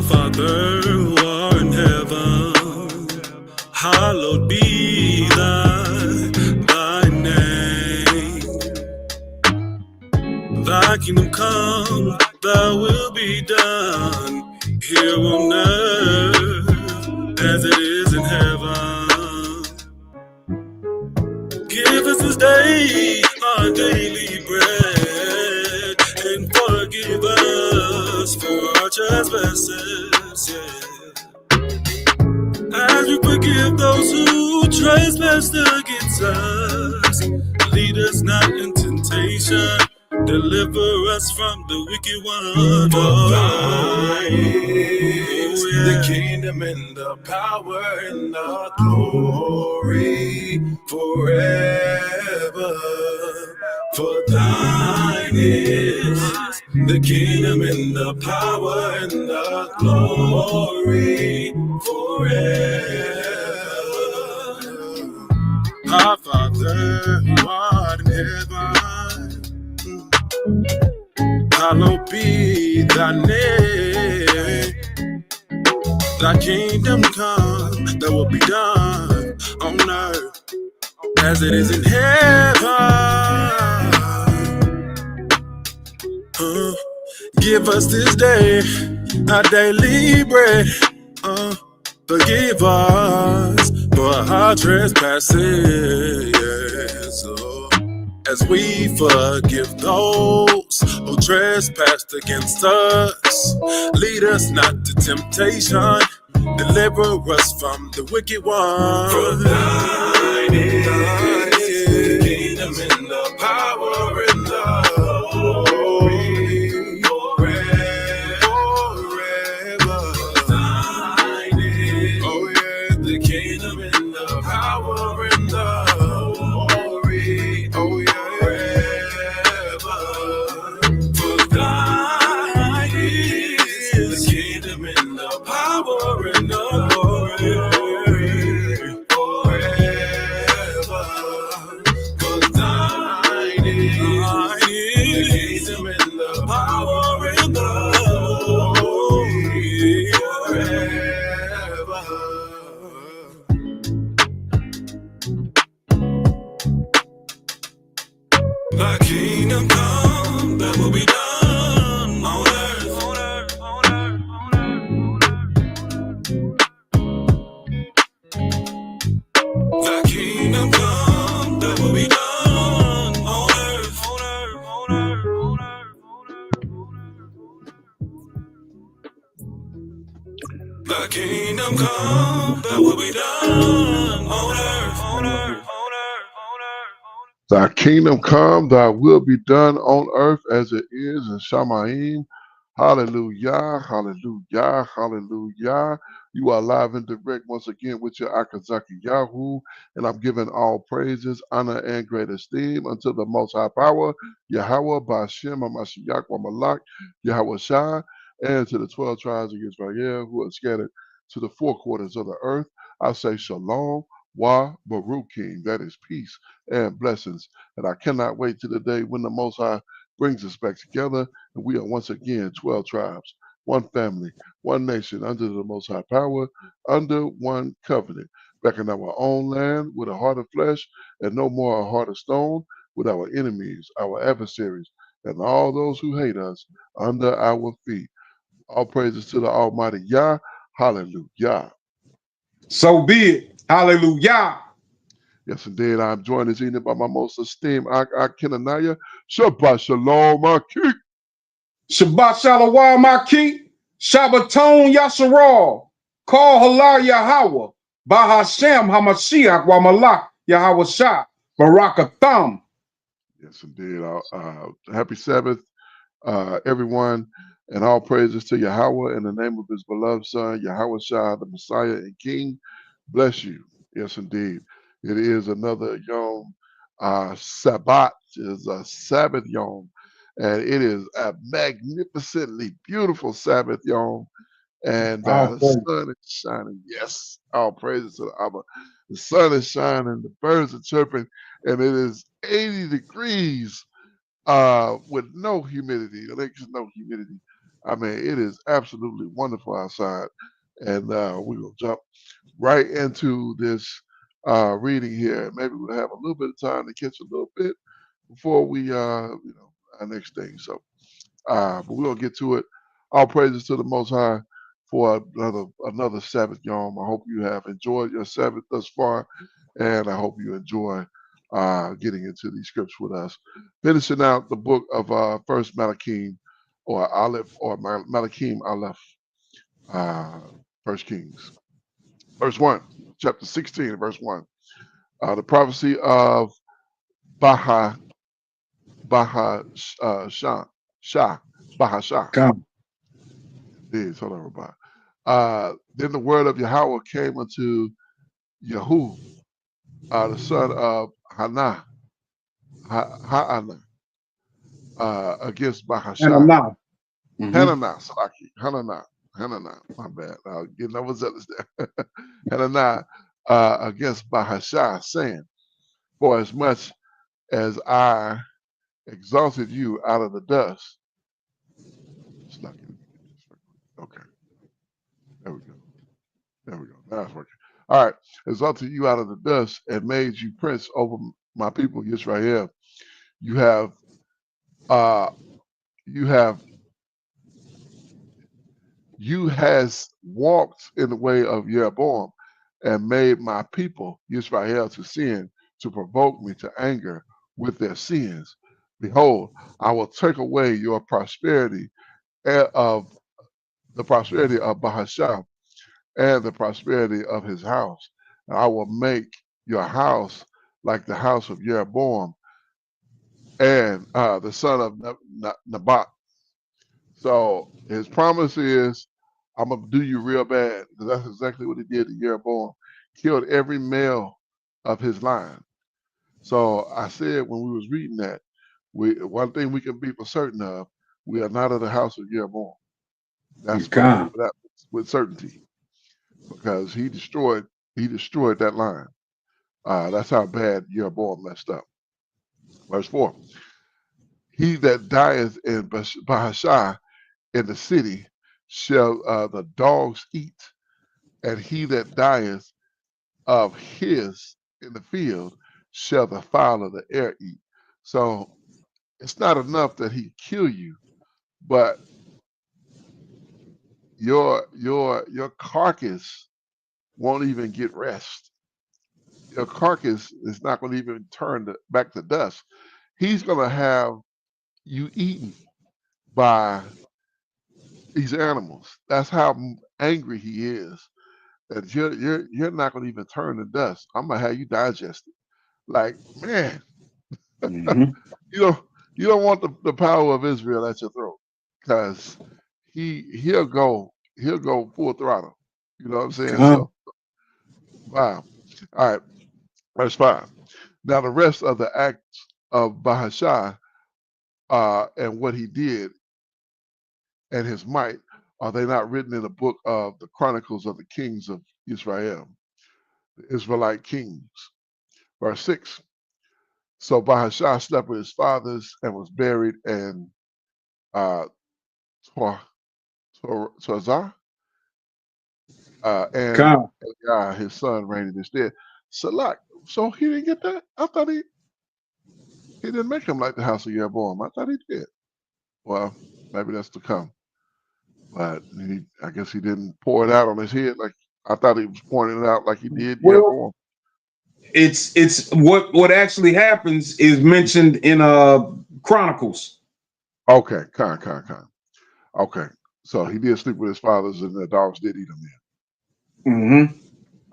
Father who art in heaven, hallowed be thy name. Thy kingdom come, thy will be done here on earth as it is in heaven. Give us this day our daily bread, and forgive us for our trespasses, as we forgive those who trespass against us. Lead us not in temptation, deliver us from the wicked one. For thine is the kingdom and the power and the glory forever. For thine is the kingdom and the power and the glory forever. Our Father who art in heaven, hallowed be thy name. Thy kingdom come, thy will be done on earth as it is in heaven. Give us this day our daily bread. Forgive us for our trespasses, as we forgive those who trespass against us. Lead us not to temptation, deliver us from the wicked one. For thine is the kingdom and the power and the glory forever. Thine is, oh yeah, the kingdom and the power and the glory, oh yeah, forever. For thine is the kingdom and the power and the glory forever. For thine is the kingdom and the power and the glory forever. Thy kingdom come, thy will be done on earth, on earth, on earth, on earth. Thy kingdom come, thy will be done on earth, on earth, on earth, on earth, on earth. Thy kingdom come, thy will be done on earth, on earth, on earth, on earth. Thy kingdom come, thy will be done on earth as it is in Shamaim. Hallelujah, hallelujah, hallelujah. You are live and direct once again with your Akazaki Yahoo, and I'm giving all praises, honor, and great esteem unto the Most High Power, Yahweh, Bashem, Hamashiach, Malak, Yahweh Shai, and to the 12 tribes of Israel who are scattered to the four quarters of the earth. I say Shalom, Wa Baruchim, that is peace and blessings. And I cannot wait to the day when the Most High brings us back together and we are once again 12 tribes, one family, one nation under the Most High power, under one covenant, back in our own land with a heart of flesh and no more a heart of stone, with our enemies, our adversaries, and all those who hate us under our feet. All praises to the Almighty Yah. Hallelujah. So be it. Hallelujah. Yes, indeed. I'm joined this evening by my most esteemed Kenanaya. Shabbat Shalom, Aki. Shabbat Shalom, Maki. Shabbaton Yasharal. Call Halal Yahweh. Bahashem Hamashiach wa Malak Yahweh Shah. Barakatham. Yes, indeed. Happy Sabbath, everyone, and all praises to Yahweh in the name of his beloved Son, Yahweh Shah, the Messiah and King. Bless you. Yes, indeed. It is another Yom Sabbath, is a Sabbath Yom, and it is a magnificently beautiful Sabbath Yom, and the sun is shining. Yes, all praises to the Abba. The sun is shining, the birds are chirping, and it is 80 degrees with no humidity. There's no humidity. I mean, it is absolutely wonderful outside. And we're going to jump right into this reading here. Maybe we'll have a little bit of time to catch a little bit before we, our next thing. So, but we're going to get to it. All praises to the Most High for another Sabbath, y'all. I hope you have enjoyed your Sabbath thus far, and I hope you enjoy getting into these scripts with us. Finishing out the book of First Melakim or Aleph or Melakim Aleph, uh, First Kings, verse 1, chapter 16, verse 1. The prophecy of Baha Baha Shah Baha Shah. Come. Yes, hold on, everybody. Then the word of Yahweh came unto Yahu, the son of Ha'ana, against And Bahashai. I'm now. Mm-hmm. Hananiah, Salaki, Hananiah, my bad. Getting overzealous there. Hananiah against Bahashai, saying, for as much as I exalted you out of the dust. Salaki, okay, there we go. There we go. Now it's working. All right. Exalted you out of the dust and made you prince over my people, Israel. You have, uh, you have, you has walked in the way of Jeroboam and made my people, Israel, to sin, to provoke me to anger with their sins. Behold, I will take away your prosperity of the prosperity of Bahashah and the prosperity of his house. And I will make your house like the house of Jeroboam and the son of Nabat. So his promise is, I'm gonna do you real bad, because that's exactly what he did to Jeroboam. Killed every male of his line. So I said when we was reading that, one thing we can be for certain of, we are not of the house of Jeroboam. That's for Come. that with certainty, because he destroyed that line. That's how bad Jeroboam messed up. Verse 4. He that dieth in Bahashah in the city shall the dogs eat, and he that dieth of his in the field shall the fowl of the air eat. So it's not enough that he kill you, but your carcass won't even get rest. Your carcass is not going to even turn back to dust. He's going to have you eaten by these animals. That's how angry he is. That you're not gonna even turn to dust. I'm gonna have you digest it. Like, man, Mm-hmm. you don't you don't want the power of Israel at your throat, because he'll go full throttle. You know what I'm saying? Come. So wow. All right, verse 5. Now the rest of the acts of Bahashai and what he did and his might, are they not written in the book of the Chronicles of the Kings of Israel, the Israelite kings? Verse 6. So Bahashah slept with his fathers and was buried in uh, Tor, Torzah, and Come. his son reigned in his stead. Salak. So he didn't get that? I thought he didn't make him like the house of Jeroboam. I thought he did. Well, maybe that's to come. But I guess he didn't pour it out on his head like I thought he was pouring it out like he did Well, Jeroboam. it's what actually happens is mentioned in Chronicles. Okay, con. Okay, so he did sleep with his fathers, and the dogs did eat him. Mm-hmm.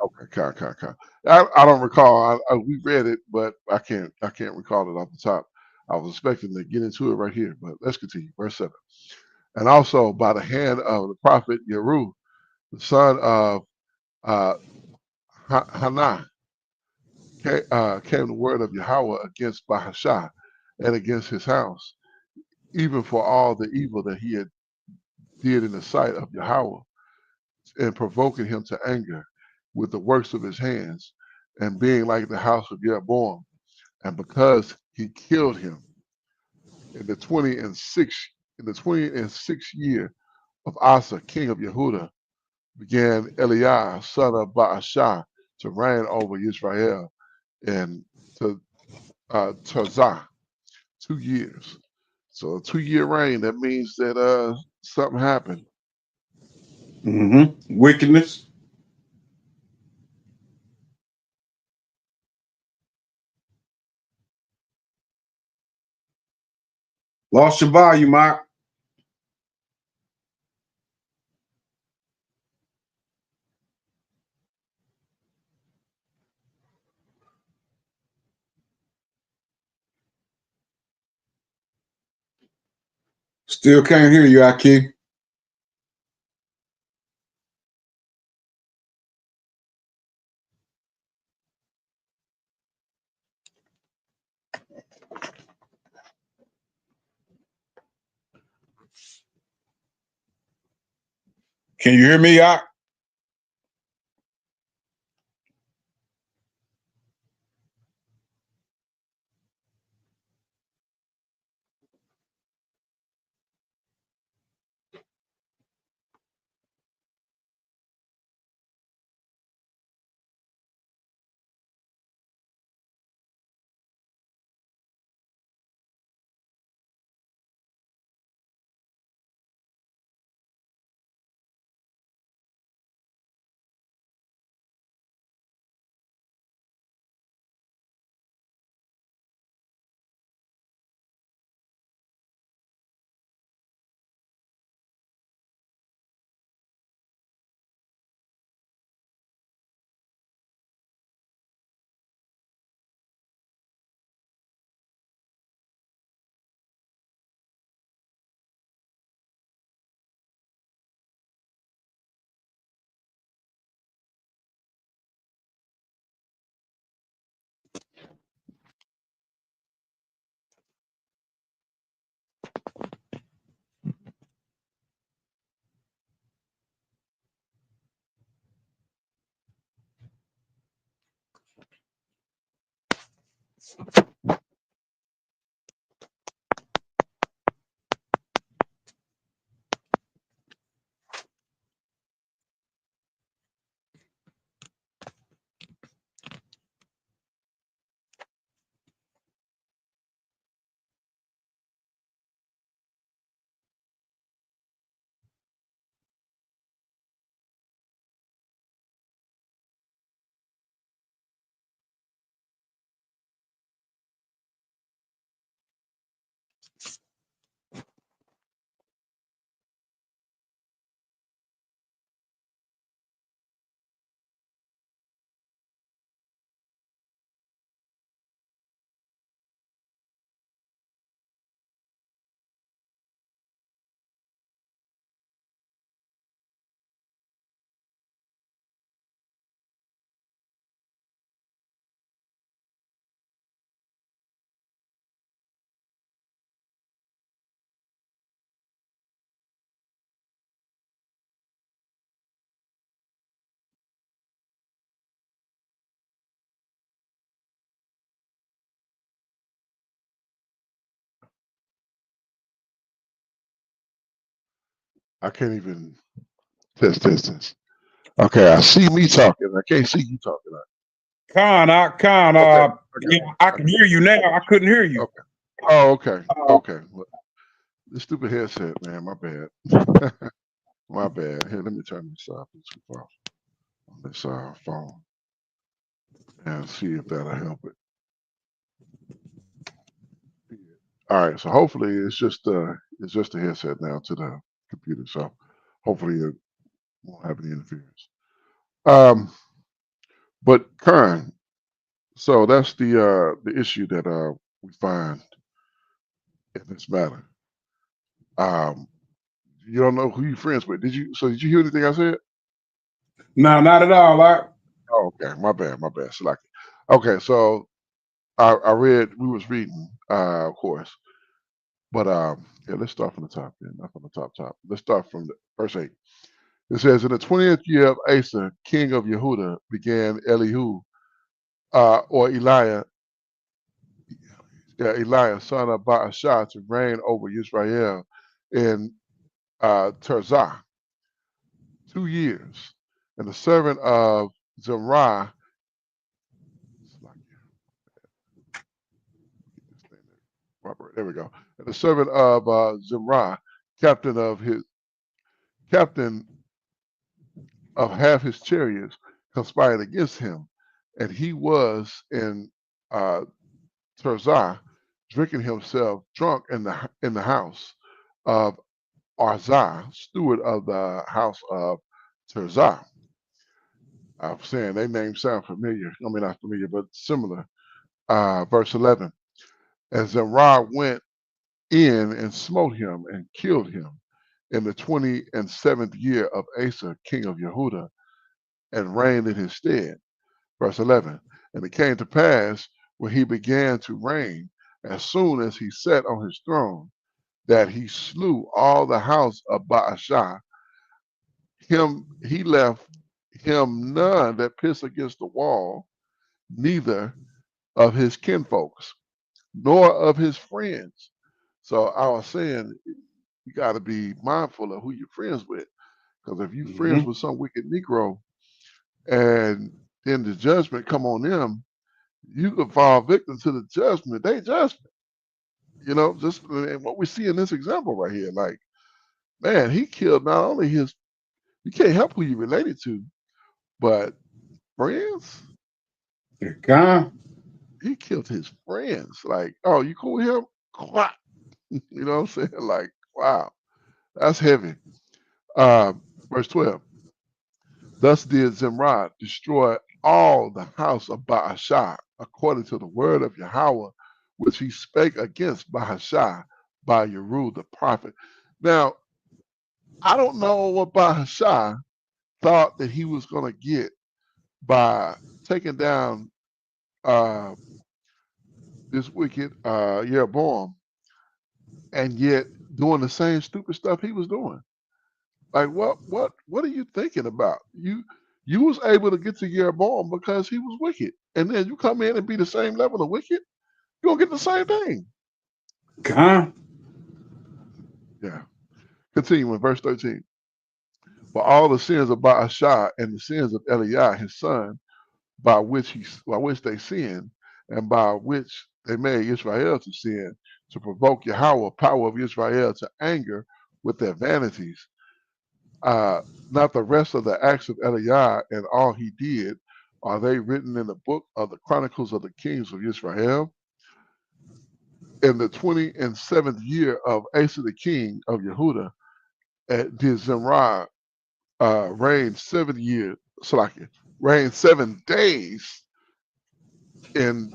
Okay, con. I don't recall. We read it, but I can't recall it off the top. I was expecting to get into it right here, but let's continue. Verse 7. And also by the hand of the prophet Yeru, the son of uh, Hanah, came the word of Yahweh against Bahashah and against his house, even for all the evil that he had did in the sight of Yahweh, and provoking him to anger with the works of his hands, and being like the house of Jeroboam. And because he killed him in the 20 and 6th year of Asa, king of Yehuda, began Eliah, son of Baasha, to reign over Israel in Tirzah, 2 years. So a 2-year reign, that means that something happened. Wickedness. Lost your volume, Mark. Still can't hear you, Aki. Can you hear me, Ak? I can't even test. Okay, I see me talking. I can't see you talking. Khan, Ak, Khan. Okay, I got Yeah, I can hear you now. I couldn't hear you. okay. Oh, okay. Well, this stupid headset, man. My bad. My bad. Here, let me turn this off. On this phone and see if that'll help it. All right. So hopefully it's just a headset now to the computer. So hopefully it won't have any interference. Um, but Kern, so that's the issue that we find in this matter. Um, you don't know who you're friends with. Did you? So did you hear anything I said? No, not at all, Ak. Oh, okay. My bad. Select. Okay. So I read. We was reading, of course. But yeah, let's start from the top. Then, not from the top. Let's start from the verse 8. It says, "In the 20th year of Asa, king of Yehuda, began Elihu, or Eliah, son of Baasha, to reign over Israel in Tirzah, 2 years. And the servant of Zimri, Robert, there we go. And the servant of Zimri, captain of his captain of half his chariots, conspired against him, and he was in uh, Tirzah, drinking himself drunk in the house of Arzah, steward of the house of Tirzah. I'm saying their names sound familiar. I mean, not familiar, but similar. Verse 11. And Zimri went in and smote him and killed him in the 27th year of Asa, king of Yehuda, and reigned in his stead. Verse 11. And it came to pass when he began to reign, as soon as he sat on his throne, that he slew all the house of Baasha. He left him none that pissed against the wall, neither of his kinfolks, nor of his friends. So I was saying, you got to be mindful of who you're friends with, because if you friends with some wicked Negro, and then the judgment come on them, you could fall victim to the judgment. They judgment, just what we see in this example right here. Like, man, he killed not only his. You can't help who you related to, but friends. God. He killed his friends. Like, oh, you cool with him? Quack. You know what I'm saying? Like, wow, that's heavy. Verse 12. Thus did Zimri destroy all the house of Baasha, according to the word of Yahweh, which he spake against Baasha by Yeru the prophet. Now, I don't know what Baasha thought that he was going to get by taking down this wicked Jeroboam, and yet doing the same stupid stuff he was doing. Like, what are you thinking about? You was able to get to Jeroboam because he was wicked, and then you come in and be the same level of wicked, you're gonna get the same thing. God. Yeah. Continuing, verse 13. For all the sins of Baasha and the sins of Eliah his son, by which they sinned, and by which they made Israel to sin, to provoke Yahweh, power of Israel, to anger with their vanities. Not the rest of the acts of Eliah and all he did, are they written in the book of the Chronicles of the Kings of Israel? In the 27th year of Asa the king of Yehuda, did Zimri reign 7 years, reigned 7 days in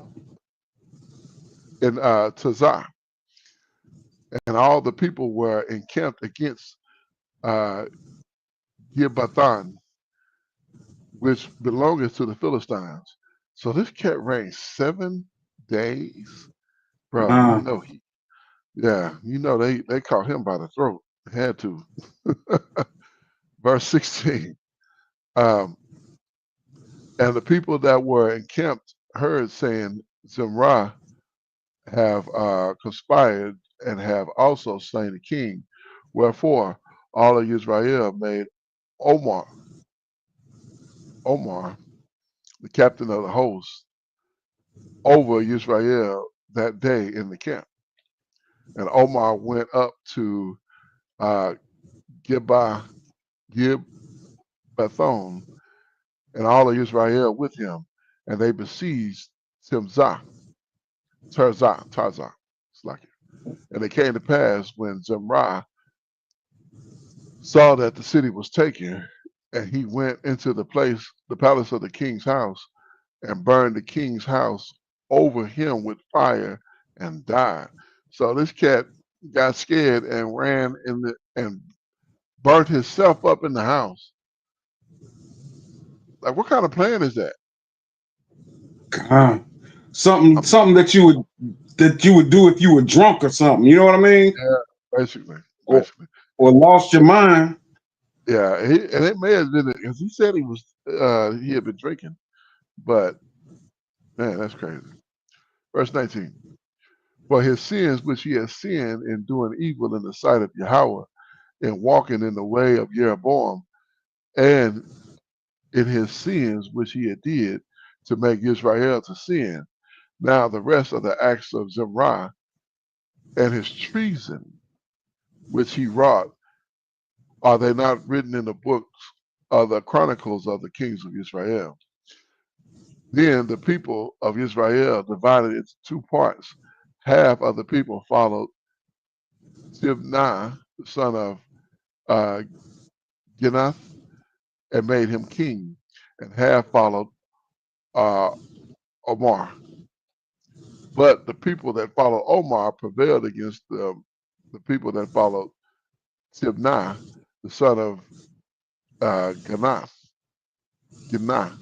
Tirzah, and all the people were encamped against Gibbethon, which belongeth to the Philistines. So this cat reigned 7 days, bro. They caught him by the throat. Had to. Verse 16. And the people that were encamped heard, saying, Zimri have conspired and have also slain the king. Wherefore all of Israel made Omar, the captain of the host, over Israel that day in the camp. And Omar went up to Gibbethon, and all of Israel with him, and they besieged Tirzah. It's like it. And it came to pass when Zimri saw that the city was taken, and he went into the palace of the king's house, and burned the king's house over him with fire, and died. So this cat got scared and ran and burnt himself up in the house. Like, what kind of plan is that? God. Something that you would do if you were drunk or something. You know what I mean? Yeah, basically. Or, or lost your mind. Yeah, and it may have been because he said he had been drinking, but man, that's crazy. Verse 19. For his sins which he has sinned in doing evil in the sight of Yahweh, in walking in the way of Jeroboam and in his sins which he had did to make Israel to sin. Now the rest of the acts of Zimri and his treason which he wrought, are they not written in the books of the chronicles of the kings of Israel? Then the people of Israel divided into two parts. Half of the people followed Tibni, the son of uh, Ginath, and made him king, and half followed uh, Omar. But the people that followed Omar prevailed against the people that followed Tibni, the son of Ginath. Ginah.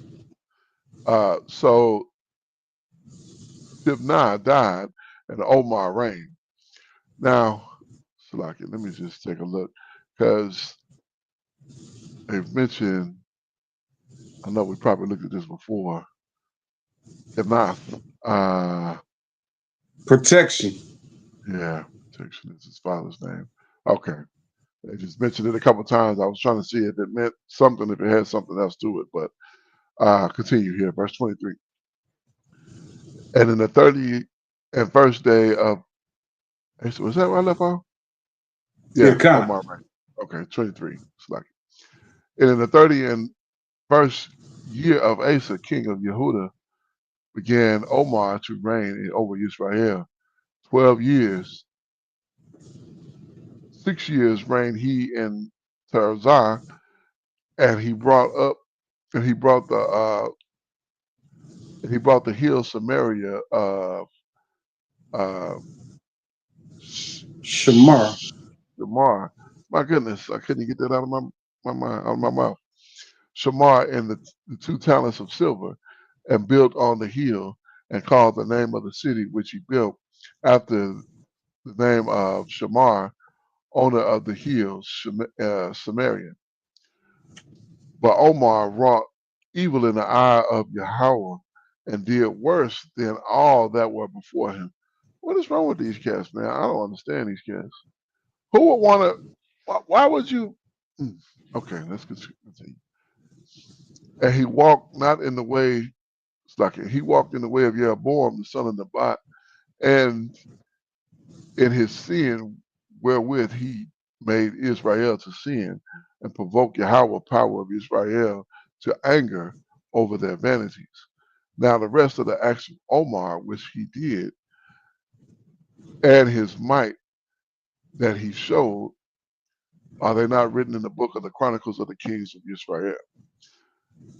So Tibni died, and Omar reigned. Now, Salaki, let me just take a look, because they've mentioned, I know we probably looked at this before, Ganath. Protection. Yeah, protection is his father's name. Okay. They just mentioned it a couple times. I was trying to see if it meant something, if it had something else to it, but continue here, verse 23. And in the 30 and first day of, was that where I left off? Yeah, Yeah, kind. Omar reigned. Okay, 23. Salaki. And in the 30 and first year of Asa, king of Yehuda, began Omar to reign over Israel 12 years. 6 years reigned he in Tirzah, and he brought up, and he brought the hill Samaria of uh, Shamar. Shamar. My goodness, I couldn't get that out of my mind, out of my mouth. Shamar and the 2 talents of silver, and built on the hill, and called the name of the city which he built after the name of Shamar, owner of the hill, Samaria. But Omar wrought evil in the eye of Yahweh, and did worse than all that were before him. What is wrong with these cats, man? I don't understand these cats. Who would want to? Why would you? Okay, let's continue. And he walked not in the way, it's like he walked in the way of Jeroboam, the son of Nebat, and in his sin wherewith he made Israel to sin, and provoked Yahweh power of Israel to anger over their vanities. Now the rest of the acts of Omar which he did, and his might that he showed, are they not written in the book of the chronicles of the kings of Israel?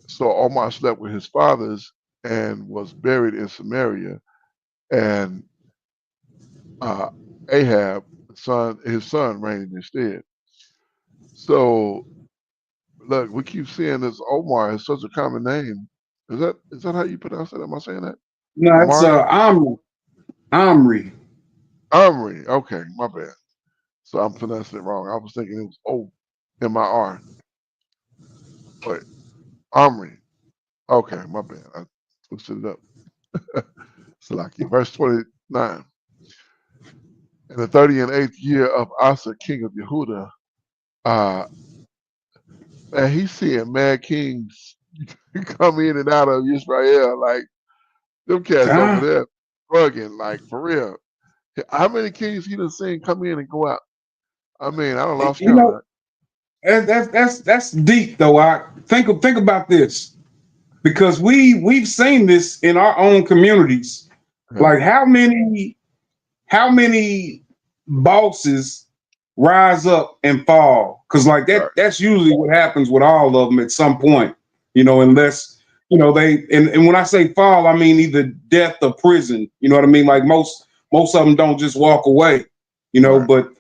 So Omar slept with his fathers and was buried in Samaria, and uh, Ahab, his son, reigned instead. So look, we keep seeing this Omar is such a common name. Is that how you pronounce it? Am I saying that? No, it's Omari? Omri. Omri. Omri. Okay, my bad. So I'm pronouncing it wrong. I was thinking it was Omir, but Omri. Okay, my bad. I twisted it up. Salaki. Verse 29. In the 38th year of Asa, king of Yehuda, uh, man, he's seeing mad kings come in and out of Israel. Like, them cats over God. there bugging, like, for real. How many kings he done seen come in and go out? I mean, I don't lost You count of know, that. that's deep though. I think about this because we've seen this in our own communities. Yeah, Like how many bosses rise up and fall? Because like right, that's usually what happens with all of them at some point. Unless they and when I say fall, I mean either death or prison. You know what I mean? Like most of them don't just walk away. right, But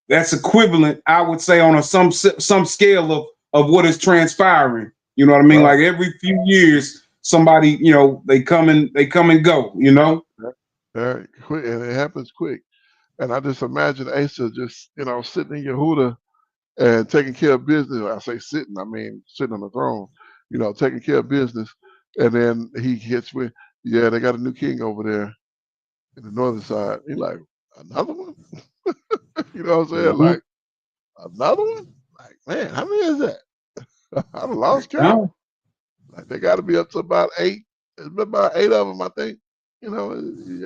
that's equivalent, I would say, on some scale of what is transpiring. You know what I mean? right. Like every few years, somebody, they come and go. Yeah, yeah, quick, and it happens quick. And I just imagine Asa just, sitting in Yehuda and taking care of business. I say sitting, I mean sitting on the throne, taking care of business. And then he hits with, yeah, they got a new king over there in the northern side. He like, another one? You know what I'm saying? Mhm. Like, Another one? Like, man, how many is that? I done lost count. Huh? Like, they got to be up to about 8. It's been about 8 of them, I think. Yeah,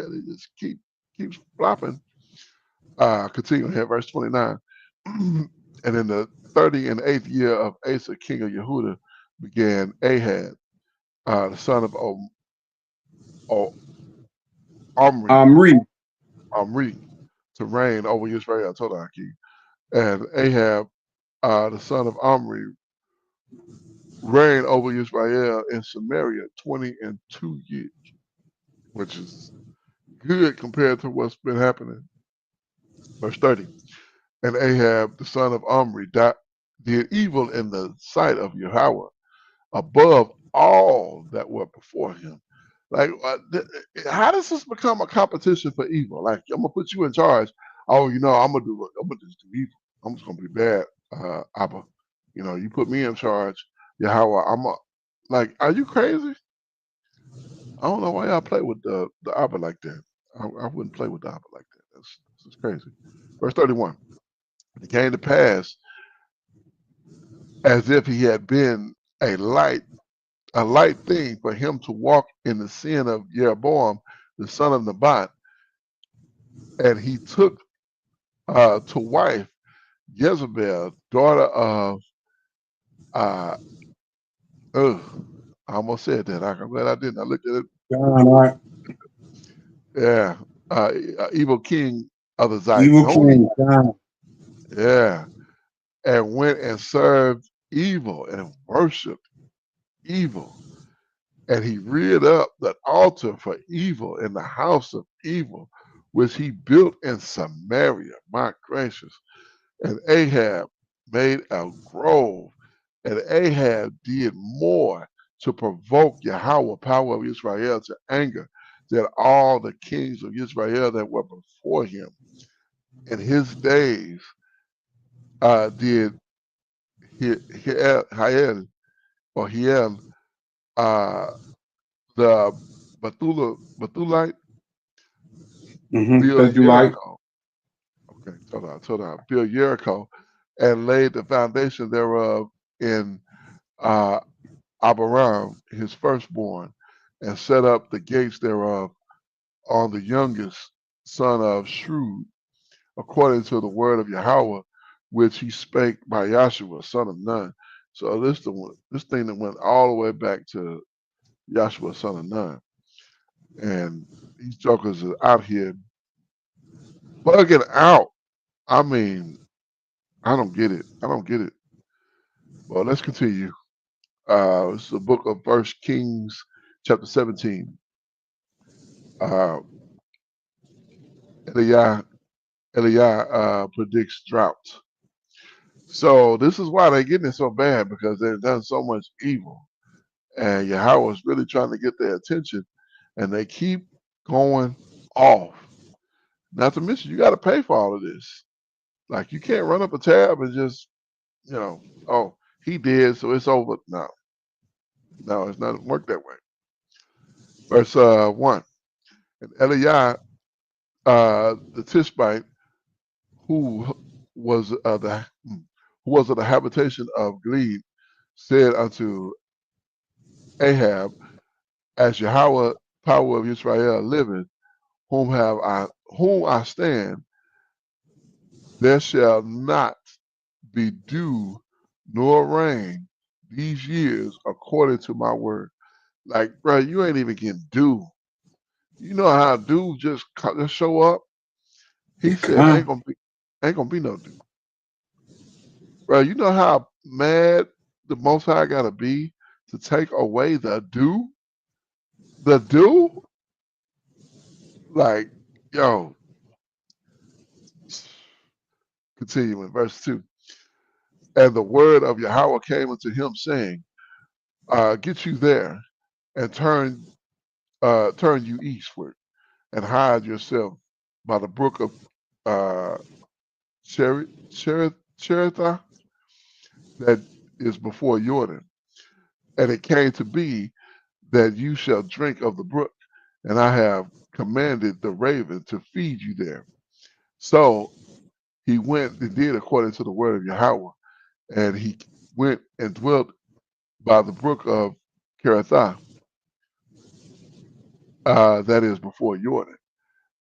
they just keeps flopping. Continue here, verse 29. And in the 38th year of Asa, king of Yehuda, began Ahab, the son of Omri, Read. Omri, to reign over Israel. Todaki. And Ahab, the son of Omri, reigned over Israel in Samaria 20 and 2 years, which is good compared to what's been happening. Verse 30. And Ahab, the son of Omri, did evil in the sight of Yahweh above all that were before him. Like, how does this become a competition for evil? Like, I'm gonna put you in charge. Oh, I'm gonna just do evil. I'm just gonna be bad, Abba. You put me in charge, Yahweh. Like, are you crazy? I don't know why y'all play with the Abba like that. I wouldn't play with the Abba like that. That's crazy. Verse 31. It came to pass as if he had been a light a light thing for him to walk in the sin of Jeroboam, the son of Nebat, and he took to wife Jezebel, daughter of uh, I almost said that. I'm glad I didn't. I looked at it. All right. Yeah, evil king of the Evil Zidonians. king. God. Yeah, and went and served evil and worshipped evil. And he reared up that altar for evil in the house of evil, which he built in Samaria. My gracious. And Ahab made a grove, and Ahab did more to provoke Yahweh, power of Israel, to anger than all the kings of Israel that were before him. In his days did Hiel, or Hiel, uh, the Bethulite, build That you like. Jericho. Okay, hold on. Build Jericho and laid the foundation thereof in uh, Abiram, his firstborn, and set up the gates thereof on the youngest son of Shrewd, according to the word of Yahweh, which he spake by Joshua, son of Nun. So this thing that went all the way back to Joshua, son of Nun. And these jokers are out here bugging out. I mean, I don't get it. I don't get it. Well, let's continue. It's the book of First Kings, chapter 17. Uh, Eliah, predicts drought. So this is why they're getting it so bad, because they've done so much evil. And Yahweh is really trying to get their attention, and they keep going off. Not to mention, you got to pay for all of this. Like, you can't run up a tab and just, oh, he did, so it's over. No, it's not work that way. Verse 1. And Eliah, the Tishbite, who was who was of the habitation of Gilead, said unto Ahab, as Yahweh, power of Israel, liveth, whom I stand, there shall not be dew nor rain these years according to my word. Like, bro, you ain't even getting dew. You know how dew just show up? He said, God. ain't gonna be no dew. Bro, you know how mad the Most High gotta be to take away the dew? The dew? Like, yo, continuing, verse 2. And the word of Yahweh came unto him, saying, get you there and turn you eastward and hide yourself by the brook of uh, Cherith that is before Jordan. And it came to be that you shall drink of the brook, and I have commanded the raven to feed you there. So he went and did according to the word of Yahweh, and he went and dwelt by the brook of Keretha, that is before Jordan.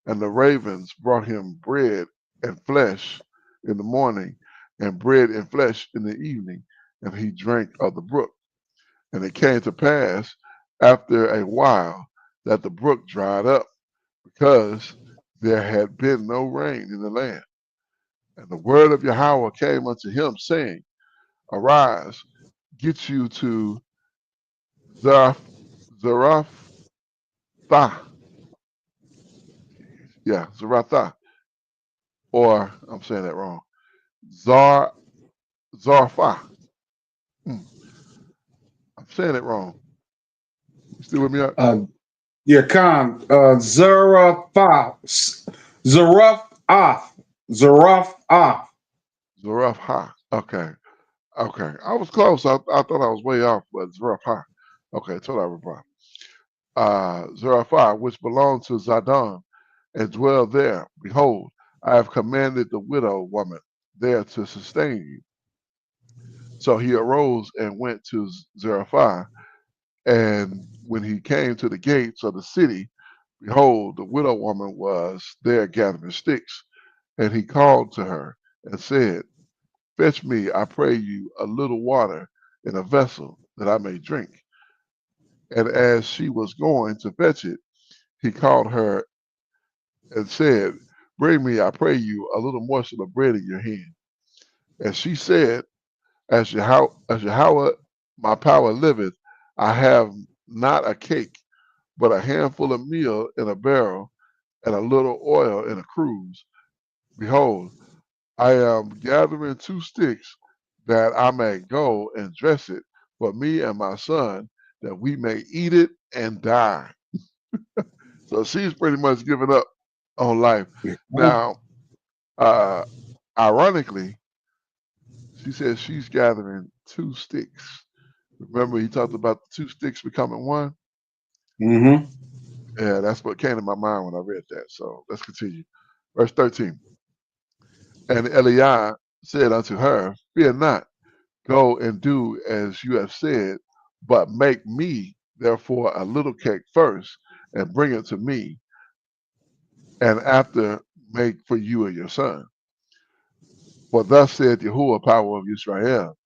And the ravens brought him bread and flesh in the morning, and bread and flesh in the evening, and he drank of the brook. And it came to pass after a while that the brook dried up, because there had been no rain in the land. And the word of Yahweh came unto him, saying, Arise, get you to Zarephath, Zarephath, Zarephath, or I'm saying that wrong, Zar Zarephath. Hmm, I'm saying it wrong. You still with me? Uh, yeah, Khan. Zarephath. Zarephath. Zarephath. Okay. Okay. I was close. I thought I was way off, but Zarephath. Okay, told I reply. Zarephath, which belonged to Zidon, and dwell there. Behold, I have commanded the widow woman there to sustain you. So he arose and went to Zarephath, and when he came to the gates of the city, behold, the widow woman was there gathering sticks. And he called to her and said, Fetch me, I pray you, a little water in a vessel, that I may drink. And as she was going to fetch it, he called her and said, Bring me, I pray you, a little morsel of bread in your hand. And she said, as Yahweh my power liveth, I have not a cake, but a handful of meal in a barrel, and a little oil in a cruse. Behold, I am gathering 2 sticks, that I may go and dress it for me and my son, that we may eat it and die. So she's pretty much given up on life. Now, uh, ironically, she says she's gathering 2 sticks. Remember, he talked about the 2 sticks becoming one? Mm-hmm. Yeah, that's what came to my mind when I read that. So let's continue. Verse 13. And Eliah said unto her, Fear not, go and do as you have said, but make me therefore a little cake first, and bring it to me, and after make for you and your son. For thus said Yahuwah, power of Israel,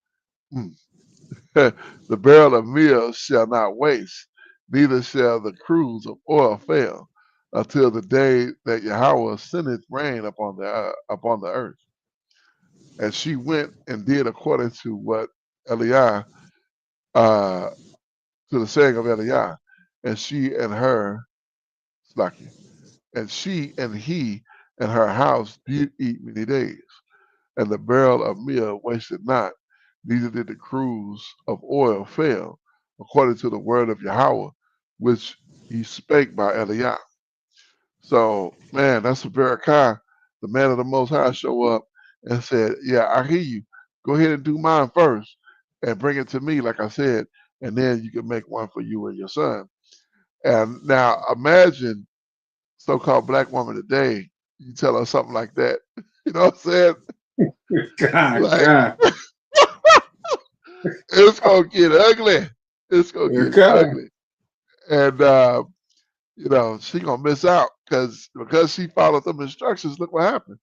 mm, the barrel of meal shall not waste, neither shall the cruse of oil fail, until the day that Yahweh sendeth rain upon the earth. And she went and did according to what Eliah, uh, to the saying of Eliah, and she and her, Slacky, and she and he and her house did eat many days. And the barrel of meal wasted not, neither did the cruse of oil fail, according to the word of Yahweh, which he spake by Eliah. So, man, that's a Berakah. The man of the Most High show up and said, Yeah, I hear you. Go ahead and do mine first and bring it to me, like I said, and then you can make one for you and your son. And now imagine so-called black woman today, you tell her something like that. You know what I'm saying? God, Like, God. it's gonna get ugly. It's gonna get God. ugly. And she gonna miss out because she followed them instructions. Look what happened.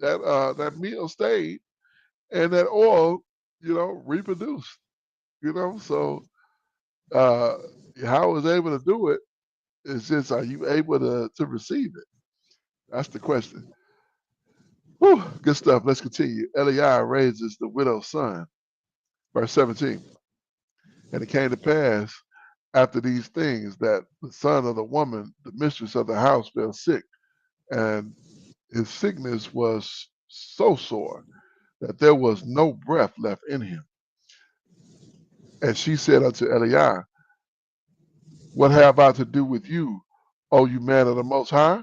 That meal stayed, and that oil, reproduced. So uh, how I was able to do it is just, are you able to receive it? That's the question. Whew, good stuff. Let's continue. Eliah raises the widow's son. Verse 17. And it came to pass after these things that the son of the woman, the mistress of the house, fell sick, and his sickness was so sore that there was no breath left in him. And she said unto Eliah, What have I to do with you, O you man of the Most High?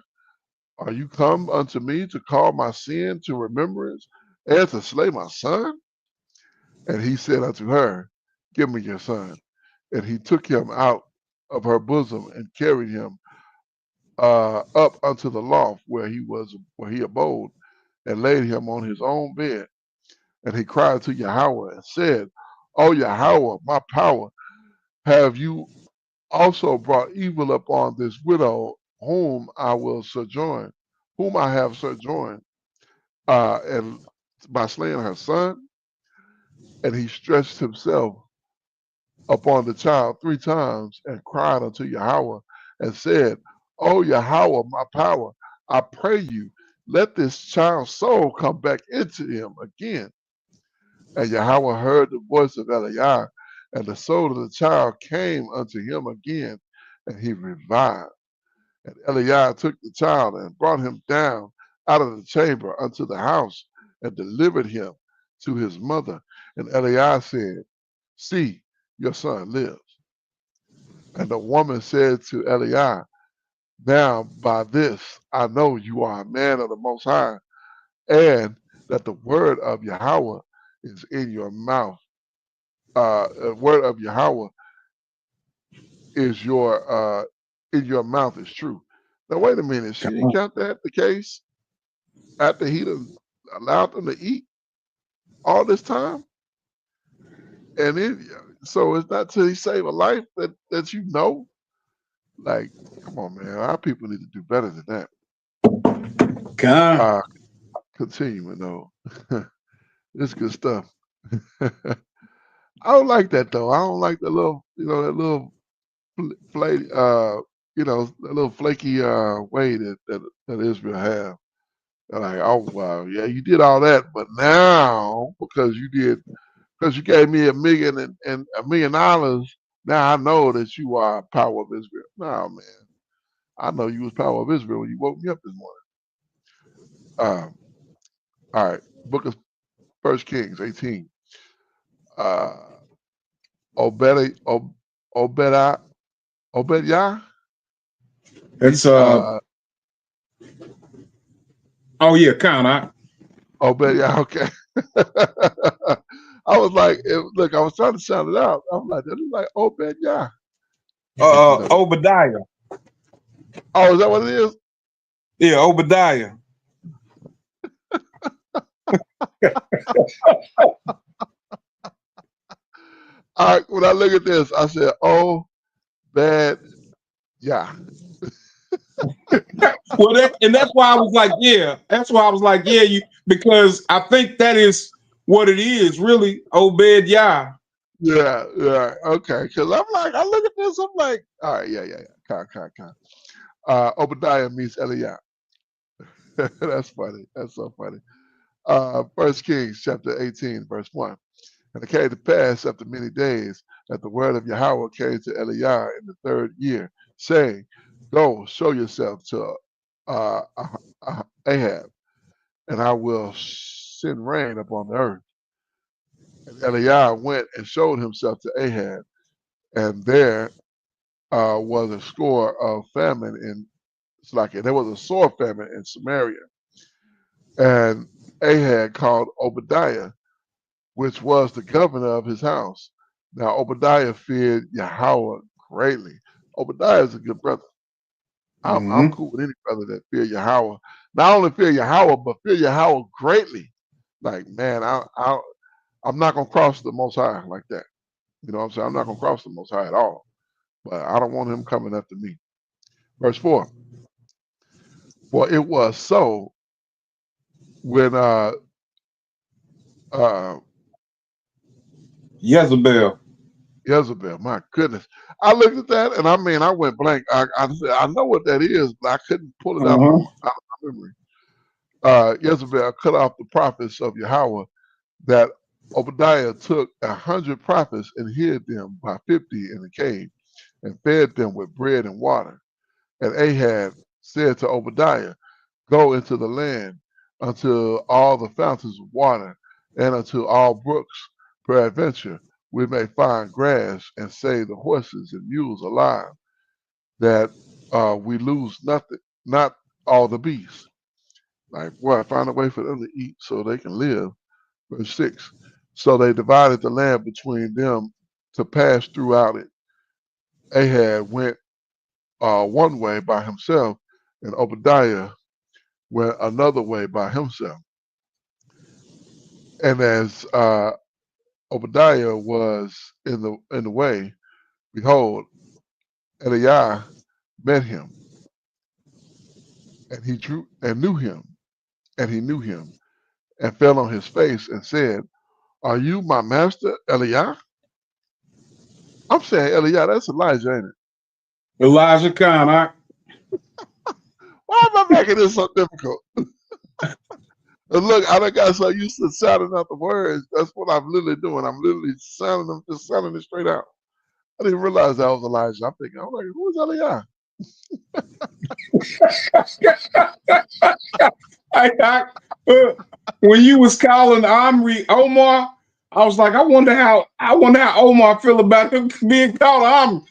Are you come unto me to call my sin to remembrance and to slay my son? And he said unto her, Give me your son. And he took him out of her bosom and carried him up unto the loft where he abode, and laid him on his own bed. And he cried to Yahweh and said, O Yahweh, my power, have you also brought evil upon this widow whom I have sojourned, and by slaying her son? And he stretched himself upon the child 3 times and cried unto Yahweh and said, O Yahweh, my power, I pray you, let this child's soul come back into him again. And Yahweh heard the voice of Eliah, and the soul of the child came unto him again, and he revived. And Eliah took the child and brought him down out of the chamber unto the house and delivered him to his mother. And Eliah said, See, your son lives. And the woman said to Eliah, Now by this I know you are a man of the Most High, and that the word of Yahweh is in your mouth. The word of Yahweh is in your mouth is true. Now wait a minute, she didn't count that the case after he done allowed them to eat all this time, and so it's not till he save a life that you know. Like, come on, man, our people need to do better than that. God. Continuing though, it's good stuff. I don't like that though. I don't like that little flake, that little flaky way that Israel have. They're like, oh wow, yeah, you did all that, but now because you gave me and $1 million, now I know that you are power of Israel. No, man, I know you was power of Israel when you woke me up this morning. All right, Book of First Kings 18. Uh, Obed, Obed, Obediah. It's He's oh yeah, count out. Obediah. Okay. I was like, look, I was trying to sound it out. I'm like, that is like Obediah. But Obadiah. oh, is that what it is? Yeah, Obadiah. All right. When I look at this, I said, oh, bad, yeah. Well, that's why I was like, yeah. That's why I was like, yeah, because I think that is what it is, really. Obed Yah. Yeah, okay. Because I'm like, I look at this, I'm like, all right, yeah. Con. Obadiah means Eliah. That's funny. That's so funny. First Kings chapter 18, verse 1. And it came to pass after many days that the word of Yahweh came to Eliah in the 3rd year, saying, Go, show yourself to Ahab, and I will send rain upon the earth. And Eliah went and showed himself to Ahab, and there was a score of famine in Slakia. There was a sore famine in Samaria. And Ahab called Obadiah, which was the governor of his house. Now Obadiah feared Yahweh greatly. Obadiah is a good brother. I'm cool with any brother that fear Yahweh. Not only fear Yahweh, but fear Yahweh greatly. Like, man, I'm not gonna cross the Most High like that. You know what I'm saying? I'm not gonna cross the Most High at all. But I don't want him coming after me. Verse 4. For it was so when Jezebel. Jezebel, my goodness. I looked at that and I went blank. I said, I know what that is, but I couldn't pull it out of my memory. Jezebel cut off the prophets of Yahweh, that Obadiah took 100 prophets and hid them by 50 in the cave and fed them with bread and water. And Ahab said to Obadiah, Go into the land unto all the fountains of water and unto all brooks. Peradventure we may find grass and save the horses and mules alive, that we lose nothing, not all the beasts. Like, what? Find a way for them to eat so they can live. Verse 6. So they divided the land between them to pass throughout it. Ahab went one way by himself, and Obadiah went another way by himself. And as Obadiah was in the way, behold, Eliah met him, and he drew and knew him, and he knew him, and fell on his face and said, "Are you my master, Eliah?" I'm saying, Eliah, that's Elijah, ain't it? Elijah Khan, Why am I making this so difficult? And look, I done got so used to sounding out the words. That's what I'm literally doing. I'm literally sounding them, just sounding it straight out. I didn't realize that was Elijah. I'm thinking, I'm like, who's Eliah? I, when you was calling Omri Omar, I was like, I wonder how Omar feel about him being called Omri.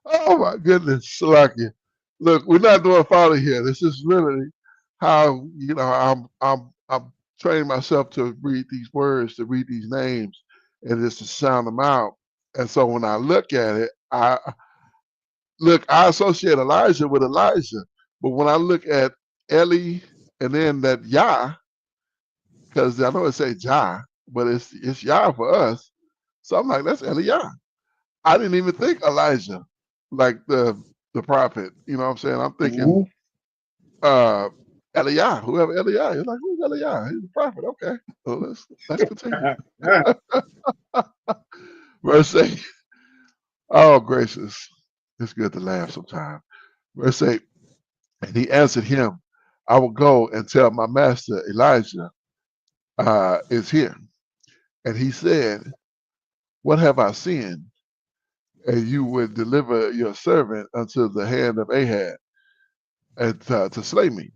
Oh my goodness, Salaki. Look, we're not doing folly here. This is literally how I'm training myself to read these words, to read these names, and just to sound them out. And so when I look at it, I associate Elijah with Elijah, but when I look at Eli and then that Yah, because I know it say Jah, but it's Yah for us. So I'm like, that's Eliah. I didn't even think Elijah, like the prophet. You know what I'm saying? I'm thinking Mhm. uh Eliah, whoever Eliah. You're like, who's Eliah? He's a prophet. Okay. Well, let's continue. Verse 8. Oh gracious. It's good to laugh sometimes. Verse 8. And he answered him, I will go and tell my master Elijah is here. And he said, what have I sinned? And you would deliver your servant unto the hand of Ahab and to slay me.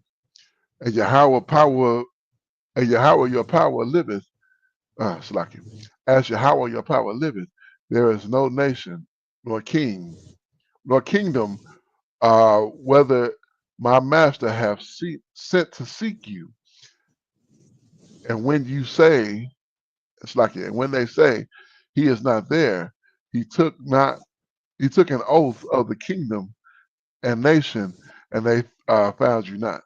And Yahweh your power liveth. Slacky. As Yahweh your power liveth, there is no nation, nor king, nor kingdom, whether my master have sent to seek you. And when you say, Slacky, and when they say he is not there, he took not he took an oath of the kingdom and nation, and they found you not.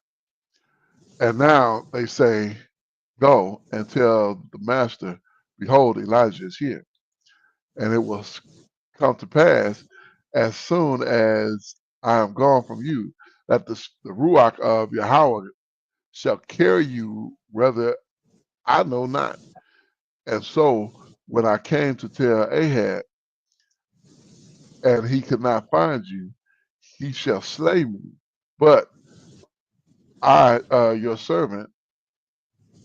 And now they say, go and tell the master, behold, Elijah is here. And it will come to pass as soon as I am gone from you, that the Ruach of Yahweh shall carry you, whether I know not. And so when I came to tell Ahab, and he could not find you, he shall slay me. But I, your servant,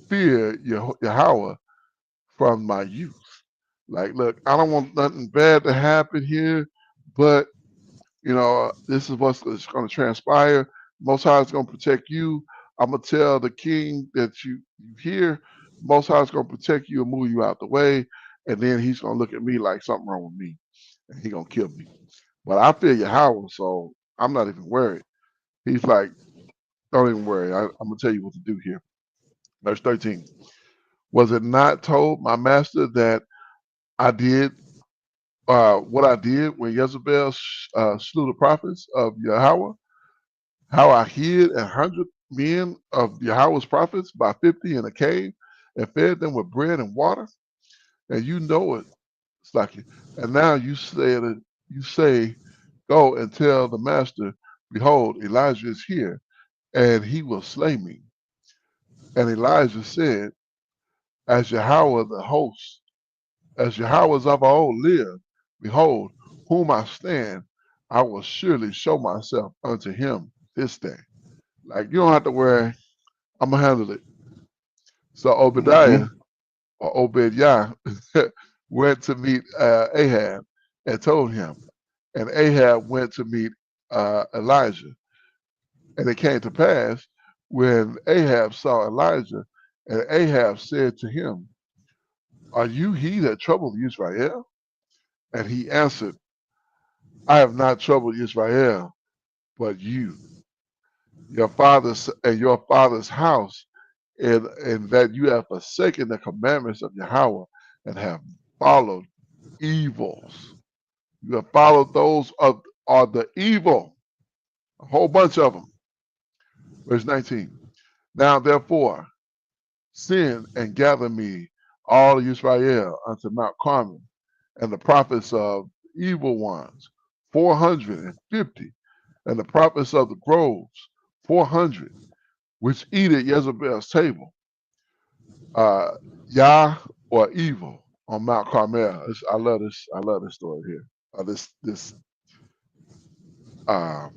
fear Yahweh from my youth. Like, look, I don't want nothing bad to happen here, but this is what's going to transpire. Most High is going to protect you. I'm gonna tell the king that you hear. Most High is going to protect you and move you out the way, and then he's going to look at me like something wrong with me, and he's going to kill me. But I fear Yahweh, so I'm not even worried. He's like, don't even worry. I'm gonna tell you what to do here. Verse 13. Was it not told my master that I did what I did when Jezebel slew the prophets of Yahweh, how I hid 100 men of Yahweh's prophets by 50 in a cave and fed them with bread and water? And you know it, Slaki. And now you say, go and tell the master, behold, Elijah is here, and he will slay me. And Elijah said, as Yahweh the host, as Yahweh's of old live, behold, whom I stand, I will surely show myself unto him this day. Like, you don't have to worry, I'm gonna handle it. So Obadiah Mhm. or Obadiah went to meet Ahab and told him, and Ahab went to meet Elijah. And it came to pass when Ahab saw Elijah, and Ahab said to him, are you he that troubled Israel? And he answered, I have not troubled Israel, but you, your father's house, and that you have forsaken the commandments of Yahweh and have followed evils. You have followed those of are the evil, a whole bunch of them. Verse 19. Now therefore, send and gather me all of Israel unto Mount Carmel, and the prophets of evil ones, 450, and the prophets of the groves, 400, which eat at Jezebel's table, Yah or evil on Mount Carmel. I love this. I love this story here. Uh,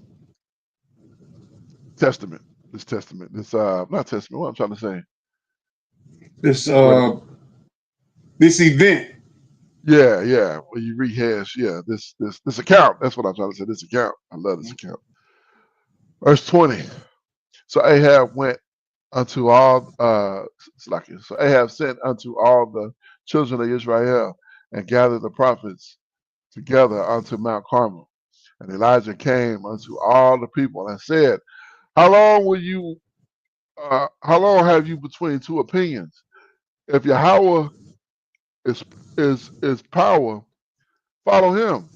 testament. This testament. This not testament. What I'm trying to say. This What? this event. Yeah, yeah. When you rehash, yeah. This account. That's what I'm trying to say. This account. I love this account. Verse 20. So Ahab went unto all so Ahab sent unto all the children of Israel and gathered the prophets together unto Mount Carmel. And Elijah came unto all the people and said, How long will you how long have you between two opinions? If Yahweh is power, follow him.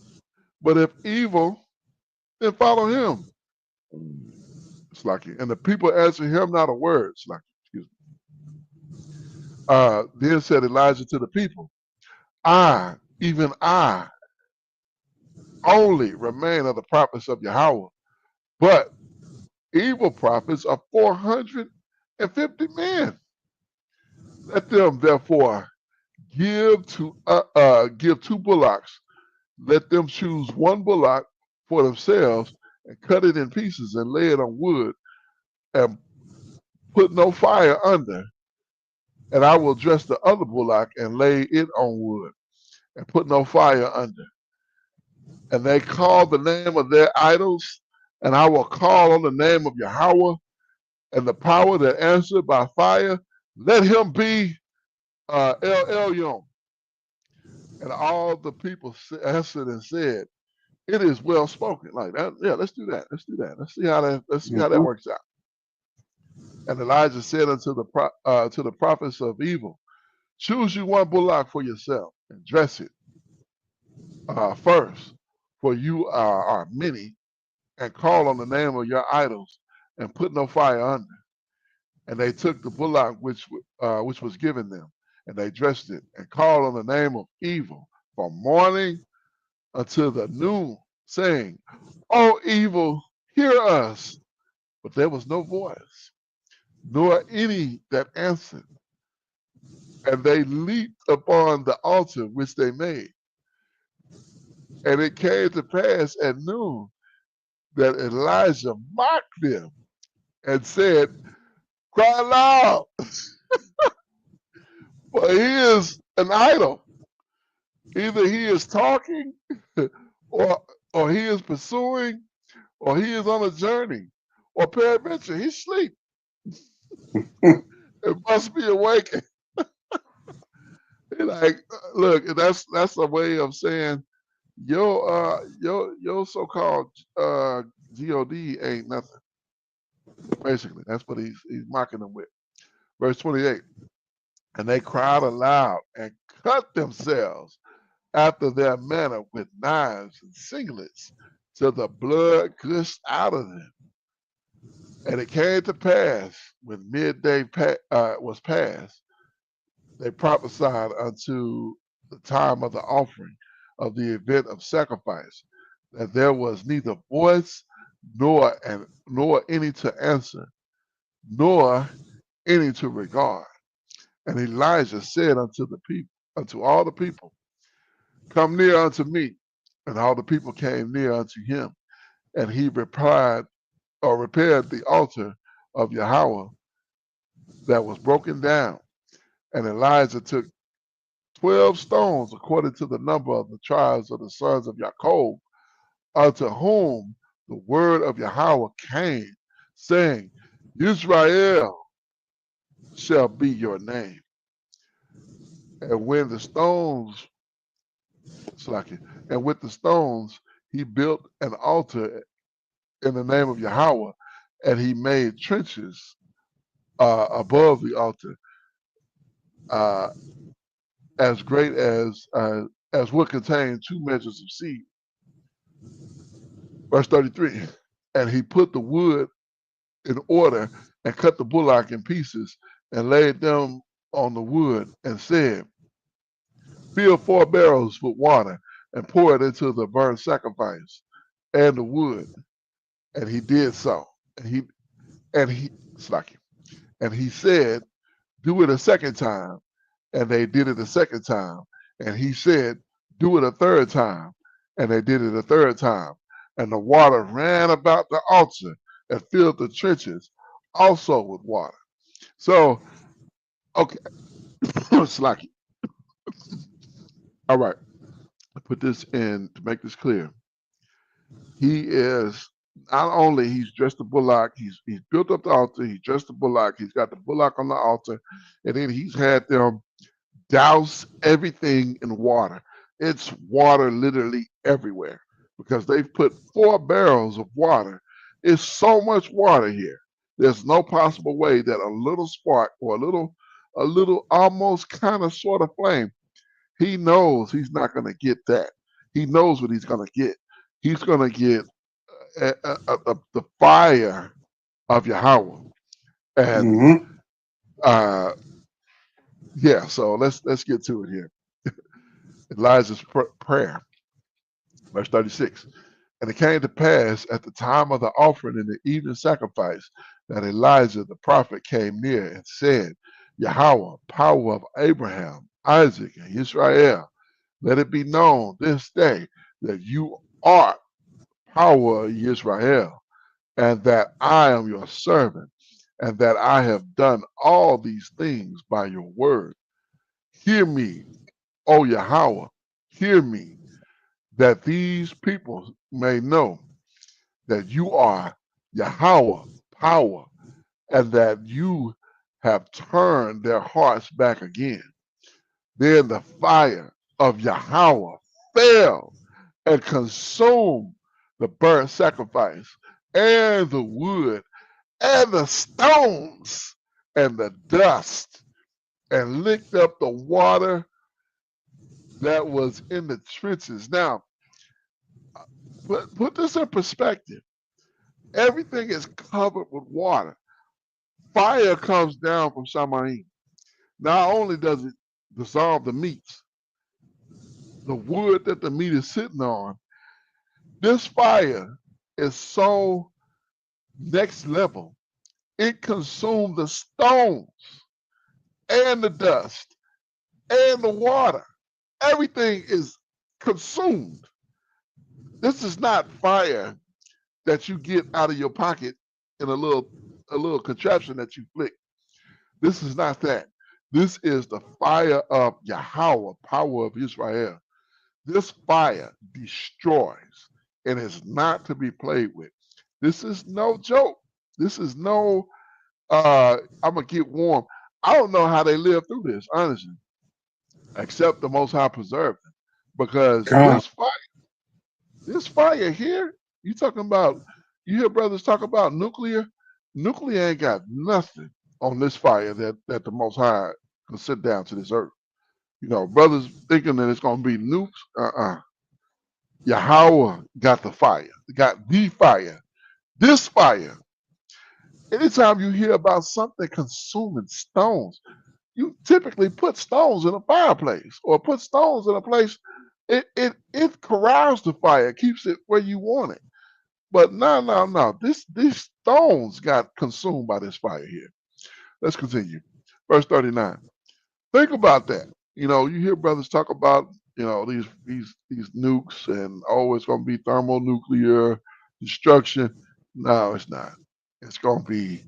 But if evil, then follow him. It's like, and the people answered him not a word. It's like, excuse me. Then said Elijah to the people, I, even I, only remain of the prophets of Yahweh, but evil prophets are 450 men. Let them therefore give two bullocks. Let them choose one bullock for themselves and cut it in pieces and lay it on wood and put no fire under. And I will dress the other bullock and lay it on wood and put no fire under. And they call the name of their idols, and I will call on the name of Yahweh, and the power that answered by fire, let him be El Elyon. And all the people answered and said, It is well spoken. Like that, yeah, let's do that. Let's do that. Let's see how that Mhm. works out. And Elijah said unto the prophets of evil, Choose you one bullock for yourself and dress it first, for you are many, and call on the name of your idols, and put no fire under. And they took the bullock which was given them, and they dressed it, and called on the name of evil from morning until the noon, saying, O evil, hear us. But there was no voice, nor any that answered. And they leaped upon the altar which they made. And it came to pass at noon that Elijah mocked them and said, Cry loud, for he is an idol. Either he is talking, or he is pursuing, or he is on a journey, or peradventure he's asleep. It must be awakened. Like, look, that's a way of saying your so-called God ain't nothing. Basically, that's what he's mocking them with. Verse 28. And they cried aloud and cut themselves after their manner with knives and singlets, till the blood gushed out of them. And it came to pass when midday was past, they prophesied unto the time of the offering of the event of sacrifice, that there was neither voice nor any to answer, nor any to regard. And Elijah said unto all the people, Come near unto me. And all the people came near unto him. And he replied, or repaired the altar of Yahweh that was broken down. And Elijah took 12 stones according to the number of the tribes of the sons of Jacob, unto whom the word of Yahweh came, saying, Israel shall be your name. And when the stones, and with the stones, he built an altar in the name of Yahweh, and he made trenches above the altar, uh, as great as would contain 2 measures of seed. Verse 33. And he put the wood in order and cut the bullock in pieces and laid them on the wood and said, fill 4 barrels with water and pour it into the burnt sacrifice and the wood. And he did so. And he Slacky. And he said, do it a second time. And they did it a second time. And he said, do it a third time. And they did it a third time. And the water ran about the altar and filled the trenches also with water. So, okay, Slacky. All right, put this in to make this clear. He is not only he's dressed the bullock, he's built up the altar, he's dressed the bullock, he's got the bullock on the altar, and then he's had them douse everything in water. It's water literally everywhere because they've put 4 barrels of water. It's so much water here. There's no possible way that a little spark or a little almost kind of sort of flame. He knows he's not going to get that. He knows what he's going to get. He's going to get the fire of Yahweh. And Mm-hmm. yeah, so let's get to it here. Elijah's prayer, verse 36. And it came to pass at the time of the offering and the evening sacrifice that Elijah the prophet came near and said, Yahweh, power of Abraham, Isaac, and Israel, let it be known this day that you are power of Israel, and that I am your servant, and that I have done all these things by your word. Hear me, O Yahweh, hear me, that these people may know that you are Yahweh, power, and that you have turned their hearts back again. Then the fire of Yahweh fell and consumed the burnt sacrifice and the wood and the stones and the dust and licked up the water that was in the trenches. Now, put this in perspective. Everything is covered with water. Fire comes down from Shamayim. Not only does it dissolve the meats, the wood that the meat is sitting on, this fire is so next level. It consumed the stones and the dust and the water. Everything is consumed. This is not fire that you get out of your pocket in a little contraption that you flick. This is not that. This is the fire of Yahweh, power of Israel. This fire destroys and is not to be played with. This is no joke. This is no I'm gonna get warm. I don't know how they live through this, honestly, except the Most High preserved them. Because God. this fire here, you talking about, you hear brothers talk about nuclear. Nuclear ain't got nothing on this fire that the Most High can sit down to this earth. You know, brothers thinking that it's gonna be nukes. Yahweh got the fire, got the fire. This fire. Anytime you hear about something consuming stones, you typically put stones in a fireplace or put stones in a place. It corrals the fire, keeps it where you want it. But no. These stones got consumed by this fire here. Let's continue. Verse 39. Think about that. You know, you hear brothers talk about, you know, these nukes and oh, it's gonna be thermonuclear destruction. No, it's not. It's gonna be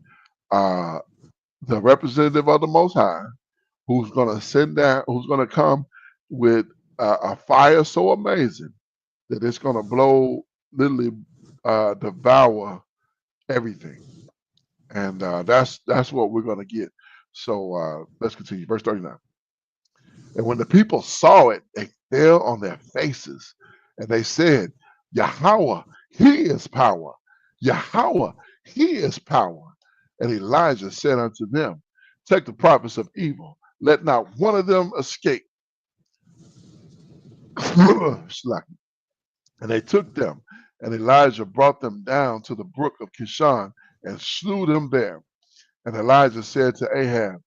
uh the representative of the Most High who's gonna send down, who's gonna come with a fire so amazing that it's gonna blow, literally devour everything. And that's what we're gonna get. So let's continue. Verse 39. And when the people saw it, they fell on their faces and they said, Yahweh, he is power. Yahweh, he is power. And Elijah said unto them, take the prophets of evil, let not one of them escape. Slack. And they took them, and Elijah brought them down to the brook of Kishon and slew them there. And Elijah said to Ahab,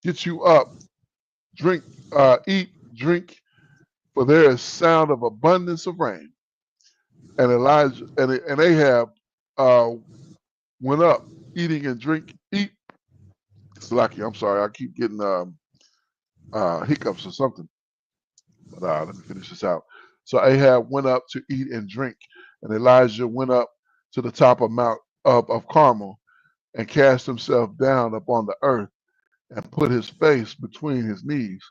"Get you up, drink, eat, drink, for there is sound of abundance of rain." And Elijah and Ahab uh, went up, eating and drink, eat. Salaki, I'm sorry, I keep getting hiccups or something. But let me finish this out. So Ahab went up to eat and drink, and Elijah went up to the top of Mount of Carmel and cast himself down upon the earth and put his face between his knees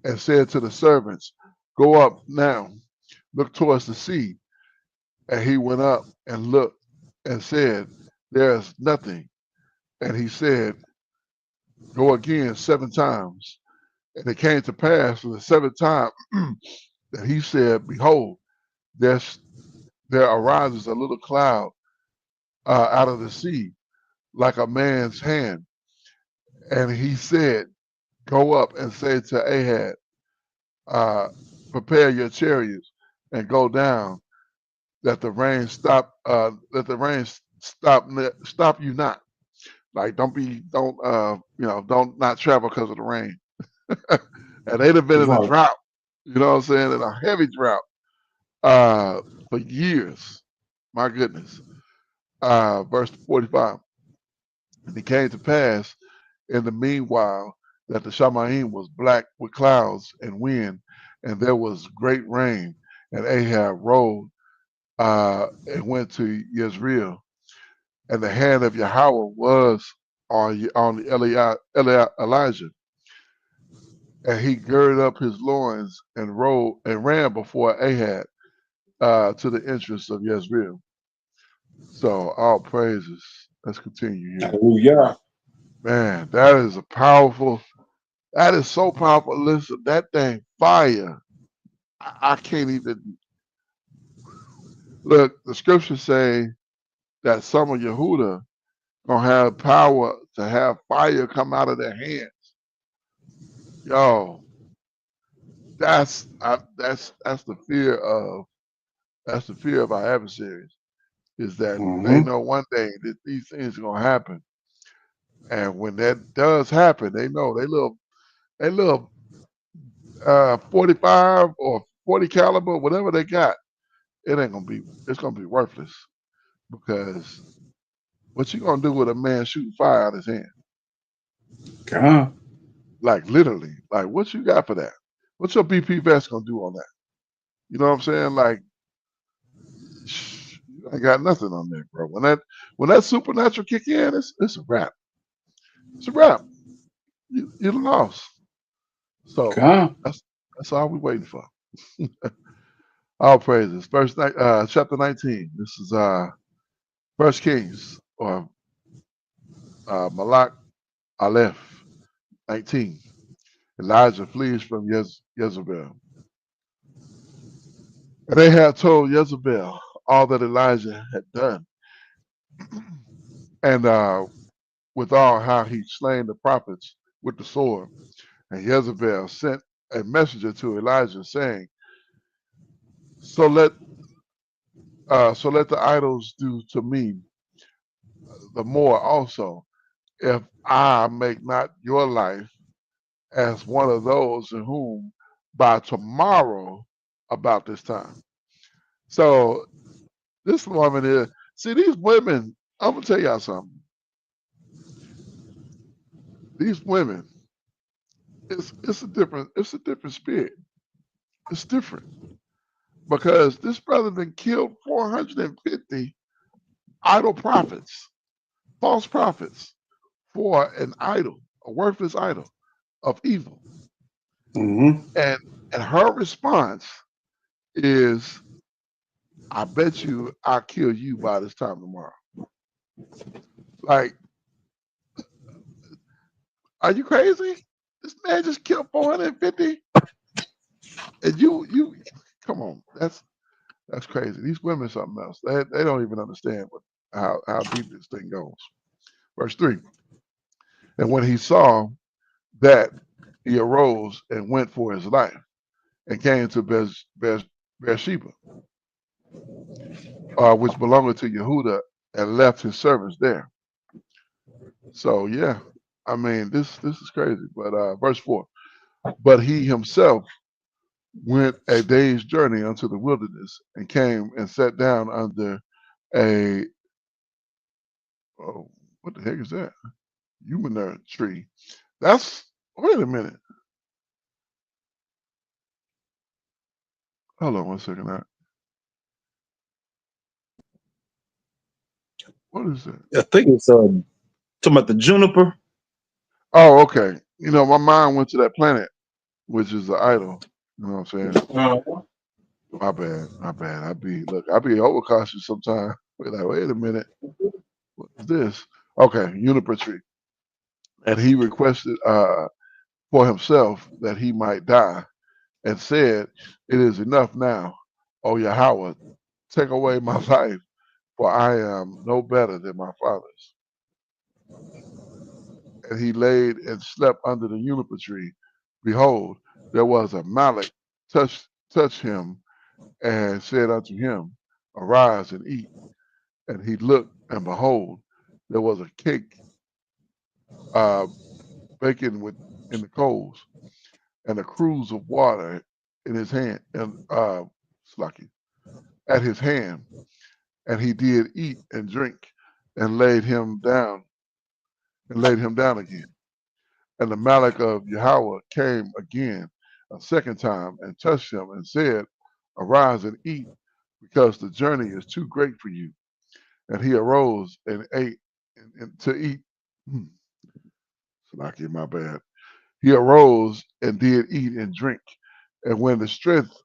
and said to the servants, "Go up now, look towards the sea." And he went up and looked and said, "There is nothing." And he said, "Go again 7 times." And it came to pass for the 7th time that he said, "Behold, there's there arises a little cloud out of the sea, like a man's hand." And he said, "Go up and say to Ahab, uh, prepare your chariots and go down, that the rain stop you not." Like, don't not travel because of the rain. And they'd have been in a Right. drought, you know what I'm saying, in a heavy drought uh, for years. My goodness. Verse 45. And it came to pass in the meanwhile that the Shamaim was black with clouds and wind, and there was great rain. And Ahab rode and went to Jezreel, and the hand of Yahweh was on Elijah, and he girded up his loins and rode and ran before Ahab to the entrance of Jezreel. So all praises. Let's continue here. Hallelujah. Man, that is a powerful. That is so powerful. Listen, that thing fire. I can't even look. The scriptures say that some of Yehuda gonna have power to have fire come out of their hands. Yo, that's the fear of our adversaries, is that they Mm-hmm. know one day that these things are gonna happen, and when that does happen, they know they little 45 or 40 caliber, whatever they got, it's gonna be worthless, because what you gonna do with a man shooting fire out his hand? God. Like, literally, like, what you got for that? What's your BP vest gonna do on that? You know what I'm saying? Like, I got nothing on that, bro. When that supernatural kick in, it's a wrap. It's a wrap. You lost. So God. that's all we waiting for. All praises. Chapter 19. This is First Kings, or Malak Aleph 19. Elijah flees from Jezebel. And they had told Jezebel all that Elijah had done, and withal how he slain the prophets with the sword. And Jezebel sent a messenger to Elijah, saying, So let the idols do to me the more also, if I make not your life as one of those in whom by tomorrow about this time. So this woman is, see, these women, I'm gonna tell y'all something. These women, it's a different spirit. It's different, because this brother then killed 450 idol prophets, false prophets, for an idol, a worthless idol of evil. Mm-hmm. And her response is, "I bet you I'll kill you by this time tomorrow." Like, are you crazy? This man just killed 450, and you come on. That's crazy. These women are something else. They don't even understand how deep this thing goes. Verse 3. And when he saw that, he arose and went for his life, and came to Beersheba, which belonged to Yehuda, and left his servants there. So yeah, I mean this is crazy. But verse 4. But he himself went a day's journey unto the wilderness and came and sat down under a oh, what the heck is that? Human tree. That's wait a minute. Hold on one second. What is that? I think it's talking about the juniper. Oh, okay. You know, my mind went to that planet, which is the idol. You know what I'm saying? My bad. My bad. I be overcautious sometimes. We're like, wait a minute, what is this? Okay, juniper tree. And he requested for himself that he might die, and said, "It is enough now, O Yahweh, take away my life, for I am no better than my fathers." And he laid and slept under the juniper tree. Behold, there was a Malach touched him and said unto him, "Arise and eat." And he looked, and behold, there was a cake uh, baking with in the coals, and a cruse of water in his hand, and slucky, at his hand. And he did eat and drink, and laid him down again. And the Malach of Yahweh came again a second time and touched him and said, "Arise and eat, because the journey is too great for you." And he arose and ate and to eat. Salaki, my bad. He arose and did eat and drink. And when the strength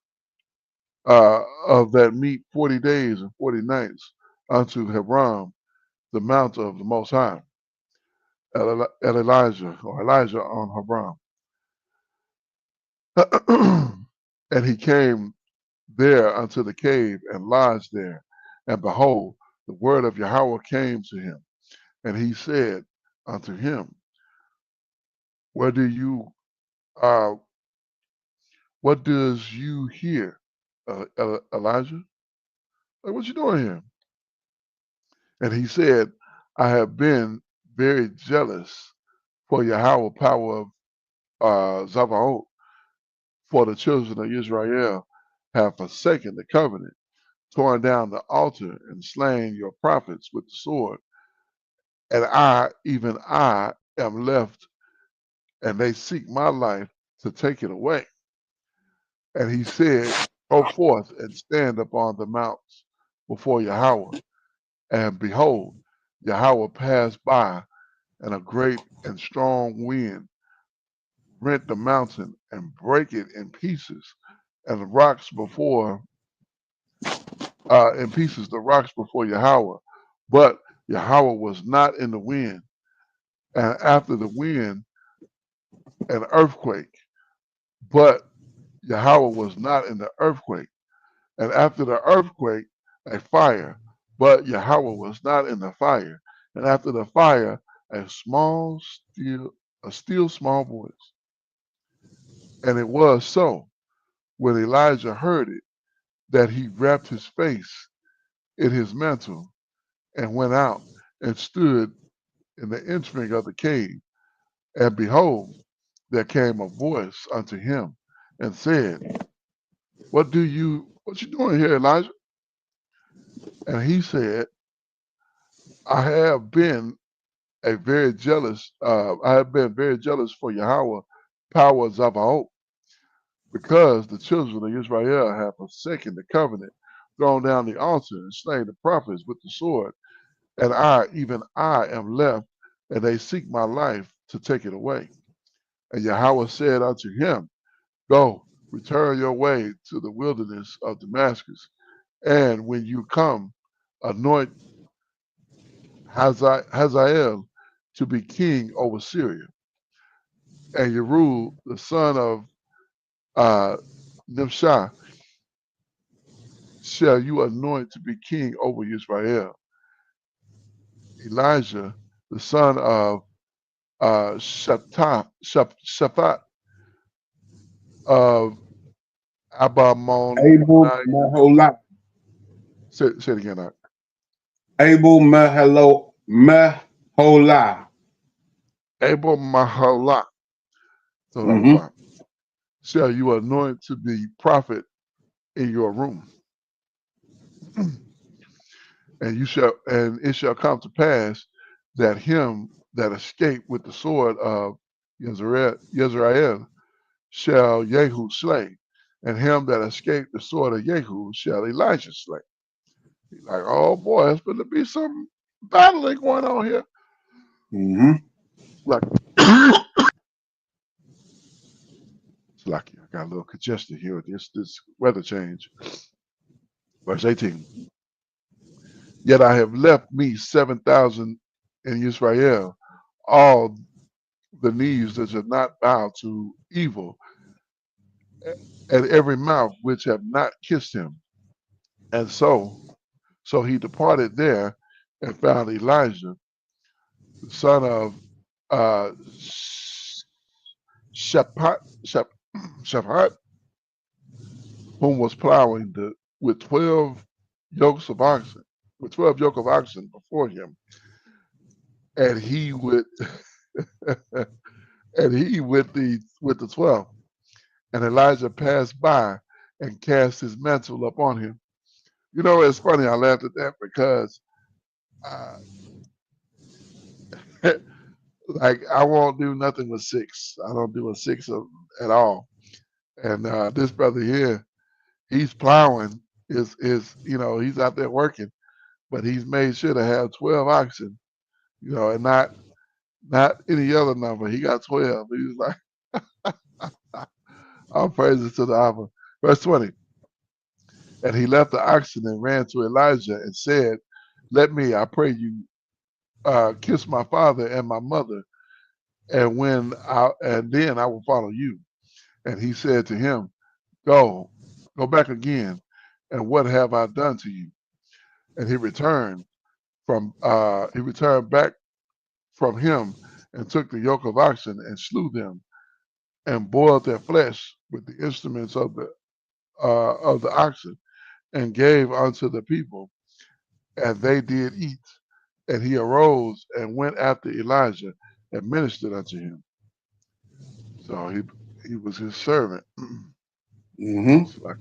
of that meat 40 days and 40 nights unto Hebron, the mount of the Most High, at Elijah on Hebron. And he came there unto the cave and lodged there. And behold, the word of Yahweh came to him. And he said unto him, Where do you uh, what does you hear, Elijah? Like, what you doing here? And he said, I have been very jealous for Yahweh power of Zavaot, for the children of Israel have forsaken the covenant, torn down the altar, and slain your prophets with the sword. And I, even I, am left, and they seek my life to take it away. And he said, Go forth and stand upon the mounts before Yahweh. And behold, Yahweh passed by, and a great and strong wind rent the mountain and break it in pieces, and the rocks before in pieces the rocks before Yahweh. But Yahweh was not in the wind, and after the wind an earthquake. But Yahweh was not in the earthquake, and after the earthquake a fire. But Yahweh was not in the fire, and after the fire a still small voice. And it was so, when Elijah heard it, that he wrapped his face in his mantle and went out and stood in the entering of the cave. And behold, there came a voice unto him and said, what you doing here, Elijah? And he said, I have been I have been very jealous for Yahweh, power of Zavaot, because the children of Israel have forsaken the covenant, thrown down the altar, and slain the prophets with the sword. And I, even I, am left, and they seek my life to take it away. And Yahweh said unto him, Go, return your way to the wilderness of Damascus, and when you come, anoint Hazael to be king over Syria, and Yerul, the son of uh, Nimshah, shall you anoint to be king over Israel. Elijah, the son of Shaphat of Able Abamon. my whole life. Say it again. Abel Meholah. Abel Mahalah, Mm-hmm. shall you anoint to be prophet in your room. And it shall come to pass that him that escaped with the sword of Yezreel shall Jehu slay, and him that escaped the sword of Jehu shall Elijah slay. He's like, oh boy, there's going to be some battling going on here. Mm-hmm. Like, it's lucky. I got a little congestion here with this weather change. Verse 18. Yet I have left me 7,000 in Israel, all the knees that shall not bow to evil, and every mouth which have not kissed him. And so he departed there and found Elijah, the son of uh, Shaphat, Shaphat, whom was plowing with 12 yokes of oxen, with 12 yoke of oxen before him, and he with and he with the 12. And Elijah passed by and cast his mantle upon him. You know, it's funny. I laughed at that because, uh, like, I won't do nothing with six. I don't do a six at all. And this brother here, he's plowing. He's out there working, but he's made sure to have 12 oxen. And not any other number. He got 12. He was like, all praises to the Abba. Verse 20. And he left the oxen and ran to Elijah and said, let me, I pray you, kiss my father and my mother, and then I will follow you. And he said to him, go back again, and what have I done to you? And he returned back from him and took the yoke of oxen and slew them and boiled their flesh with the instruments of the oxen and gave unto the people, and they did eat. And he arose and went after Elijah and ministered unto him. So he was his servant. Mm-hmm. Like,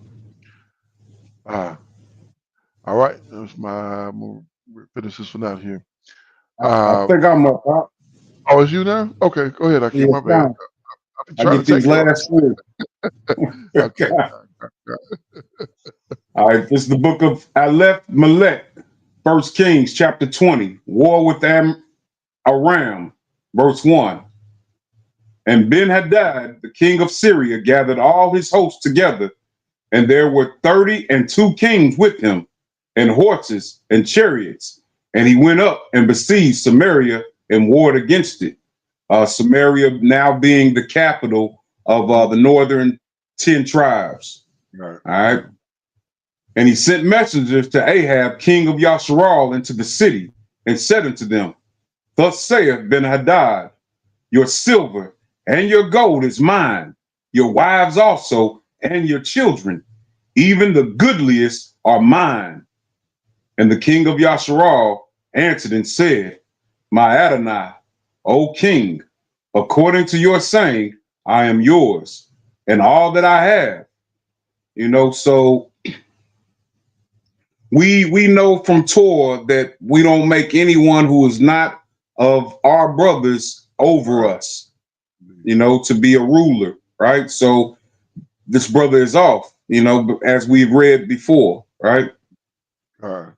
all right, that's I'm gonna finish this one out here. I think I'm up. Oh, it's you now? Okay, go ahead. I keep Yeah, my bad. I've been I trying get to these take it. last three. Okay. All right, this is the book of Aleph Melech, 1 Kings, chapter 20. War with Aram, verse 1. And Ben-Hadad, the king of Syria, gathered all his hosts together, and there were 32 kings with him, and horses and chariots. And he went up and besieged Samaria and warred against it. Samaria now being the capital of the northern 10 tribes. Right. All right. And he sent messengers to Ahab, king of Yasharal, into the city, and said unto them, thus saith Ben-Hadad, your silver and your gold is mine, your wives also, and your children, even the goodliest are mine. And the king of Yasharal answered and said, my Adonai, O king, according to your saying, I am yours, and all that I have. So we know from Torah that we don't make anyone who is not of our brothers over us, to be a ruler, right? So this brother is off, as we've read before, right?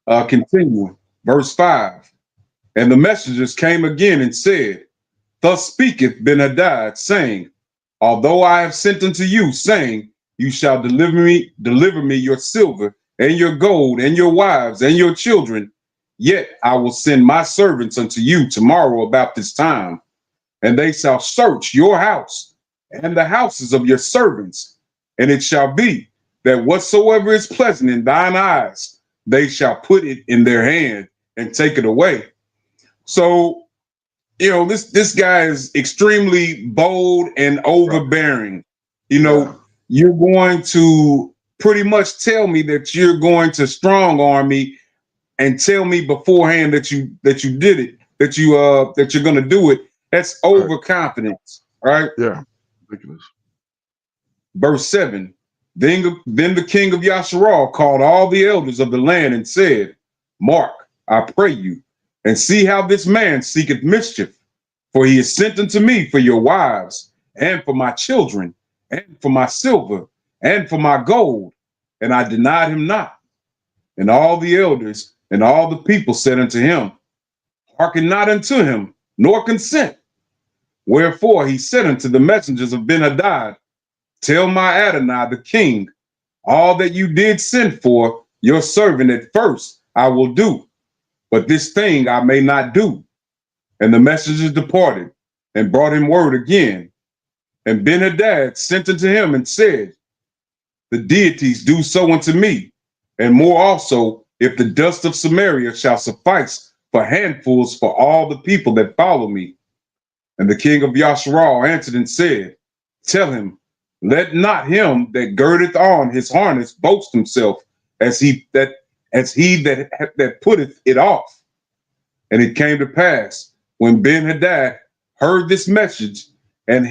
Continuing, verse 5. And the messengers came again and said, thus speaketh Ben-Hadad, saying, although I have sent unto you, saying, you shall deliver me your silver and your gold and your wives and your children, yet I will send my servants unto you tomorrow about this time, and they shall search your house and the houses of your servants, and it shall be that whatsoever is pleasant in thine eyes, they shall put it in their hand and take it away. So, this guy is extremely bold and overbearing. You're going to pretty much tell me that you're going to strong arm me and tell me beforehand that you did it, that you're gonna do it, that's overconfidence, right? Yeah. Ridiculous. Verse 7. Then the king of Yasharal called all the elders of the land and said, Mark, I pray you, and see how this man seeketh mischief. For he is sent unto me for your wives, and for my children, and for my silver, and for my gold. And I denied him not. And all the elders and all the people said unto him, Hearken not unto him, nor consent. Wherefore he said unto the messengers of Ben-Hadad, Tell my Adonai the king, all that you did send for your servant at first I will do, but this thing I may not do. And the messengers departed and brought him word again. And Ben-Hadad sent unto him and said, The deities do so unto me, and more also, if the dust of Samaria shall suffice for handfuls for all the people that follow me. And the king of Yasharal answered and said, Tell him, let not him that girdeth on his harness boast himself as he that putteth it off. And it came to pass, when Ben-Hadad heard this message, and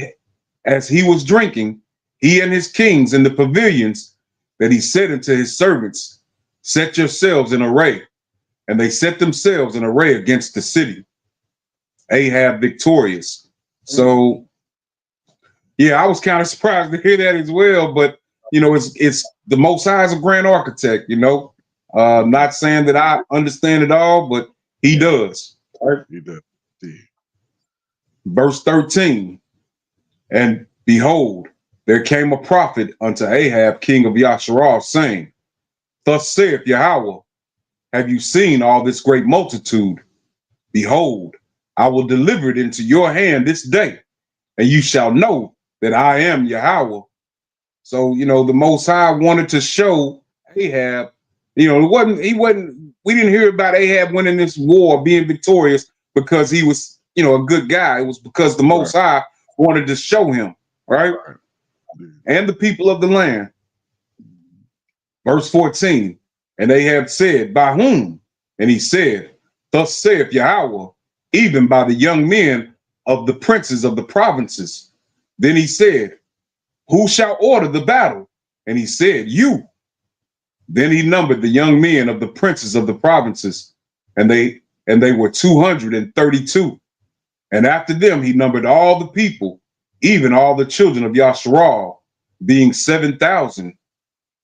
as he was drinking, he and his kings in the pavilions, that he said unto his servants, Set yourselves in array. And they set themselves in array against the city. Ahab victorious. So, yeah, I was kind of surprised to hear that as well. But, you know, it's the Most High is a grand architect, you know. Not saying that I understand it all, but he does. Right? He does. Verse 13. And behold, there came a prophet unto Ahab, king of Yasharal, saying, Thus saith Yahweh, have you seen all this great multitude? Behold, I will deliver it into your hand this day, and you shall know that I am Yahweh. So, you know, the Most High wanted to show Ahab, you know, we didn't hear about Ahab winning this war, being victorious because he was, you know, a good guy. It was because the Most High wanted to show him, right? And the people of the land. Verse 14, and Ahab said, By whom? And he said, Thus saith Yahweh, even by the young men of the princes of the provinces. Then he said, Who shall order the battle? And he said, You. Then he numbered the young men of the princes of the provinces, and they were 232. And after them he numbered all the people, even all the children of Yasharal, being 7,000.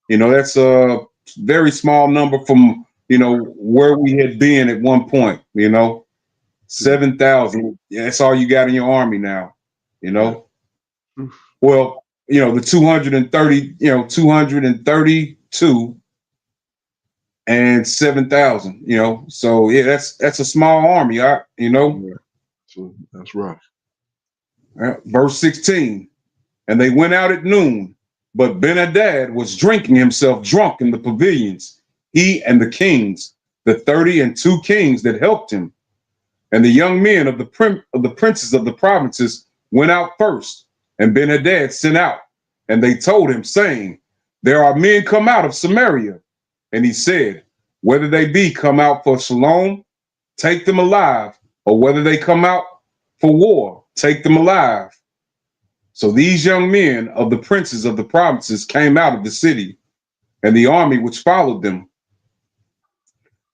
You know, that's a very small number from, you know, where we had been at one point, you know. 7,000. Yeah, that's all you got in your army now, you know. Well, you know, the 230, you know, 232 and 7,000, you know. So yeah, that's a small army, you know. Yeah. So that's rough. Verse 16, and they went out at noon, but Ben-Hadad was drinking himself drunk in the pavilions, he and the kings, the 32 kings that helped him. And the young men of the princes of the provinces went out first, and Ben-Hadad sent out, and they told him, saying, There are men come out of Samaria. And he said, Whether they be come out for shalom, take them alive, or whether they come out for war, take them alive. So these young men of the princes of the provinces came out of the city, and the army which followed them.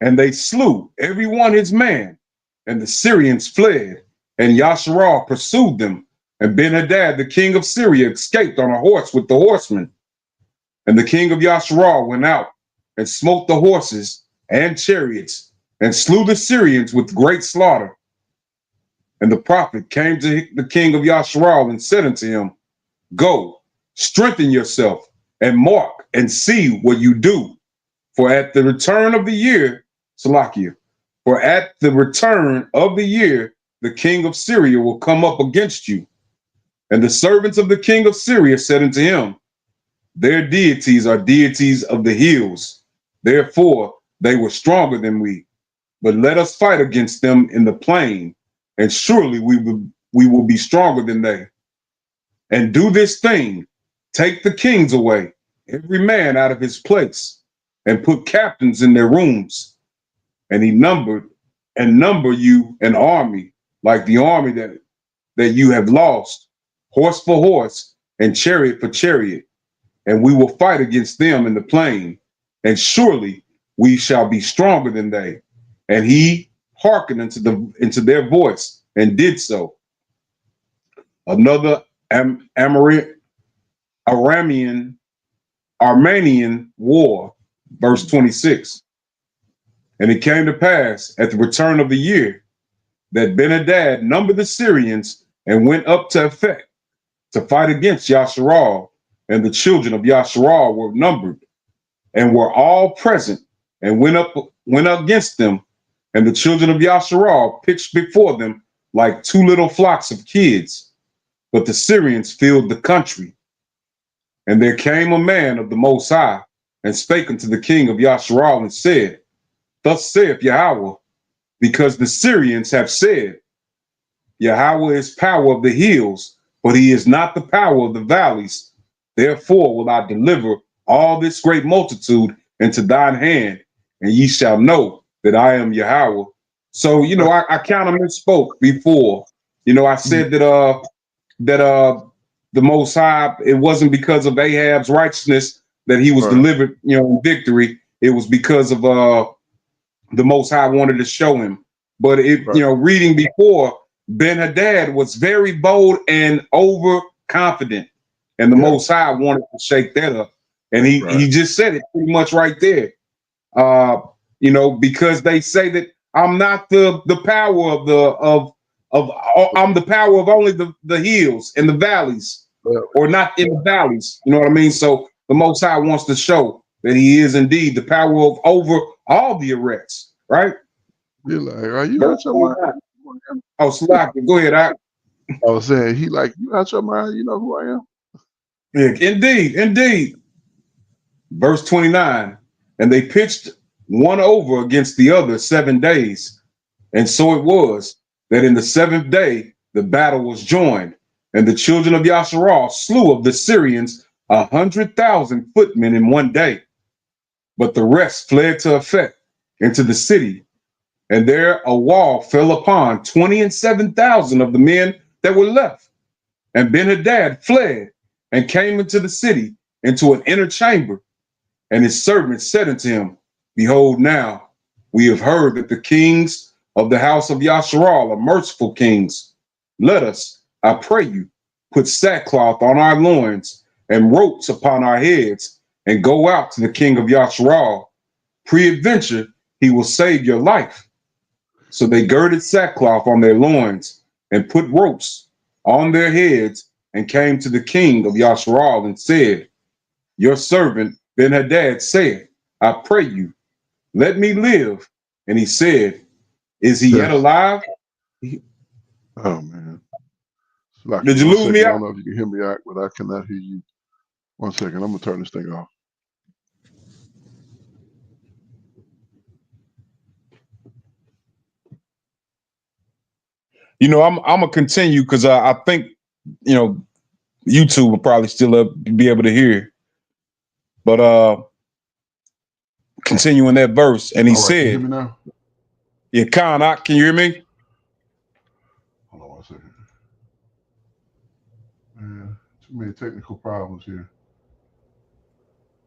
And they slew every one his man, and the Syrians fled, and Yasharal pursued them. And Ben-Hadad, the king of Syria, escaped on a horse with the horsemen. And the king of Yasharal went out and smote the horses and chariots, and slew the Syrians with great slaughter. And the prophet came to the king of Yasharal and said unto him, Go, strengthen yourself, and mark and see what you do. For at the return of the year, Salakia, for at the return of the year, the king of Syria will come up against you. And the servants of the king of Syria said unto him, Their deities are deities of the hills. Therefore, they were stronger than we. But let us fight against them in the plain, and surely we will be stronger than they. And do this thing, take the kings away, every man out of his place, and put captains in their rooms. and he number you an army like the army that you have lost, horse for horse and chariot for chariot, and we will fight against them in the plain, and surely we shall be stronger than they. And he hearkened into their voice and did so. Another Armenian war, verse 26. And it came to pass at the return of the year that Ben-Hadad numbered the Syrians and went up to Aphek to fight against Yasharal, and the children of Yasharal were numbered and were all present, and went up against them, and the children of Yasharal pitched before them like two little flocks of kids. But the Syrians filled the country. And there came a man of the Most High and spake unto the king of Yasharal and said, Thus saith Yahweh, because the Syrians have said, Yahweh is power of the hills, but he is not the power of the valleys. Therefore will I deliver all this great multitude into thine hand, and ye shall know that I am Yahweh. So, I kind of misspoke before. I said that the Most High, it wasn't because of Ahab's righteousness that he was delivered, in victory. It was because of the Most High wanted to show him. But reading before, Ben-Hadad was very bold and overconfident, and the Most High wanted to shake that up. And he just said it pretty much right there. Because they say that I'm not the power I'm the power of only the hills and the valleys, or not in the valleys. You know what I mean? So the Most High wants to show that he is indeed the power of over all the Eretz, right? You're like, are you out your mind? Oh, Slacky, go ahead. I was saying, he like, you out your mind? You know who I am? Yeah, indeed. Verse 29, and they pitched one over against the other 7 days. And so it was that in the 7th day, the battle was joined, and the children of Yasharal slew of the Syrians 100,000 footmen in 1 day. But the rest fled to Aphek into the city, and there a wall fell upon 27,000 of the men that were left. And Ben-Hadad fled and came into the city, into an inner chamber. And his servants said unto him, Behold, now we have heard that the kings of the house of Yasharal are merciful kings. Let us, I pray you, put sackcloth on our loins and ropes upon our heads, and go out to the king of Yasharal. Peradventure, he will save your life. So they girded sackcloth on their loins and put ropes on their heads, and came to the king of Yasharal and said, Your servant Ben-Hadad said, I pray you, let me live. And he said, Is he yet alive? Oh, man. Like, did you lose me? I don't know if you can hear me out, but I cannot hear you. 1 second. I'm going to turn this thing off. I'm going to continue because I think, YouTube will probably still be able to hear. But continuing that verse, and he said, can you hear me now? Yeah, Khan, can you hear me? Hold on 1 second. Man, too many technical problems here.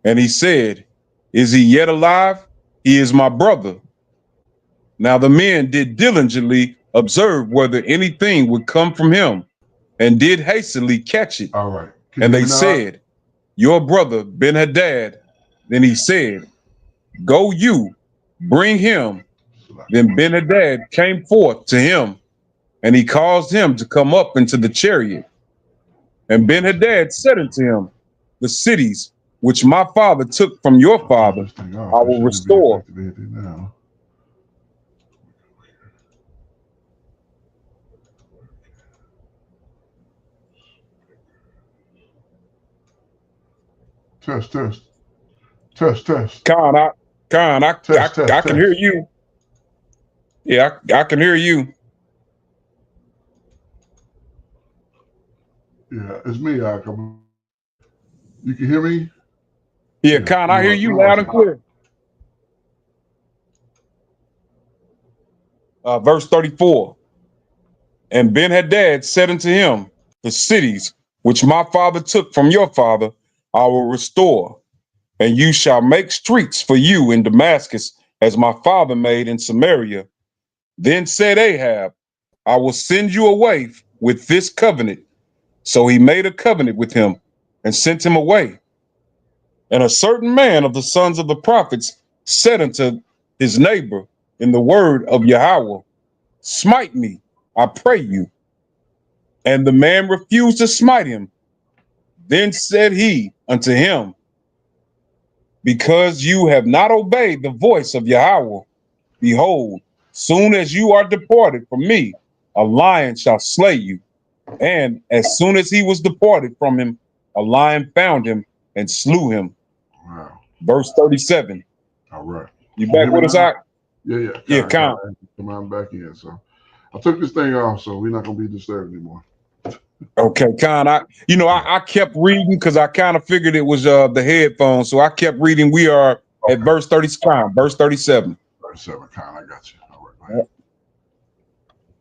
And he said, Is he yet alive? He is my brother. Now the men did diligently observe whether anything would come from him, and did hastily catch it. All right. And they said, Your brother Ben-Hadad. Then he said, Go you, bring him. Then Ben-Hadad came forth to him, and he caused him to come up into the chariot. And Ben-Hadad said unto him, The cities which my father took from your father, I will restore. Test. Khan, I can hear you. Yeah, I can hear you. Yeah, it's me, Akam. You can hear me? Yeah, Khan, I hear you loud and clear. verse 34. And Ben-Hadad said unto him, the cities which my father took from your father, I will restore, and you shall make streets for you in Damascus, as my father made in Samaria. Then said Ahab, I will send you away with this covenant. So he made a covenant with him and sent him away. And a certain man of the sons of the prophets said unto his neighbor in the word of Yahweh, smite me, I pray you. And the man refused to smite him. Then said he unto him, because you have not obeyed the voice of Yahweh, behold, soon as you are departed from me, a lion shall slay you. And as soon as he was departed from him, a lion found him and slew him. Wow. Verse 37. All right. You back with us, Ak? Yeah. Yeah, Come on back in. So I took this thing off, so we're not gonna be disturbed anymore. Okay, Khan. I kept reading because I kind of figured it was the headphones, so I kept reading. We are at verse 37. 37, Khan. I got you. All right.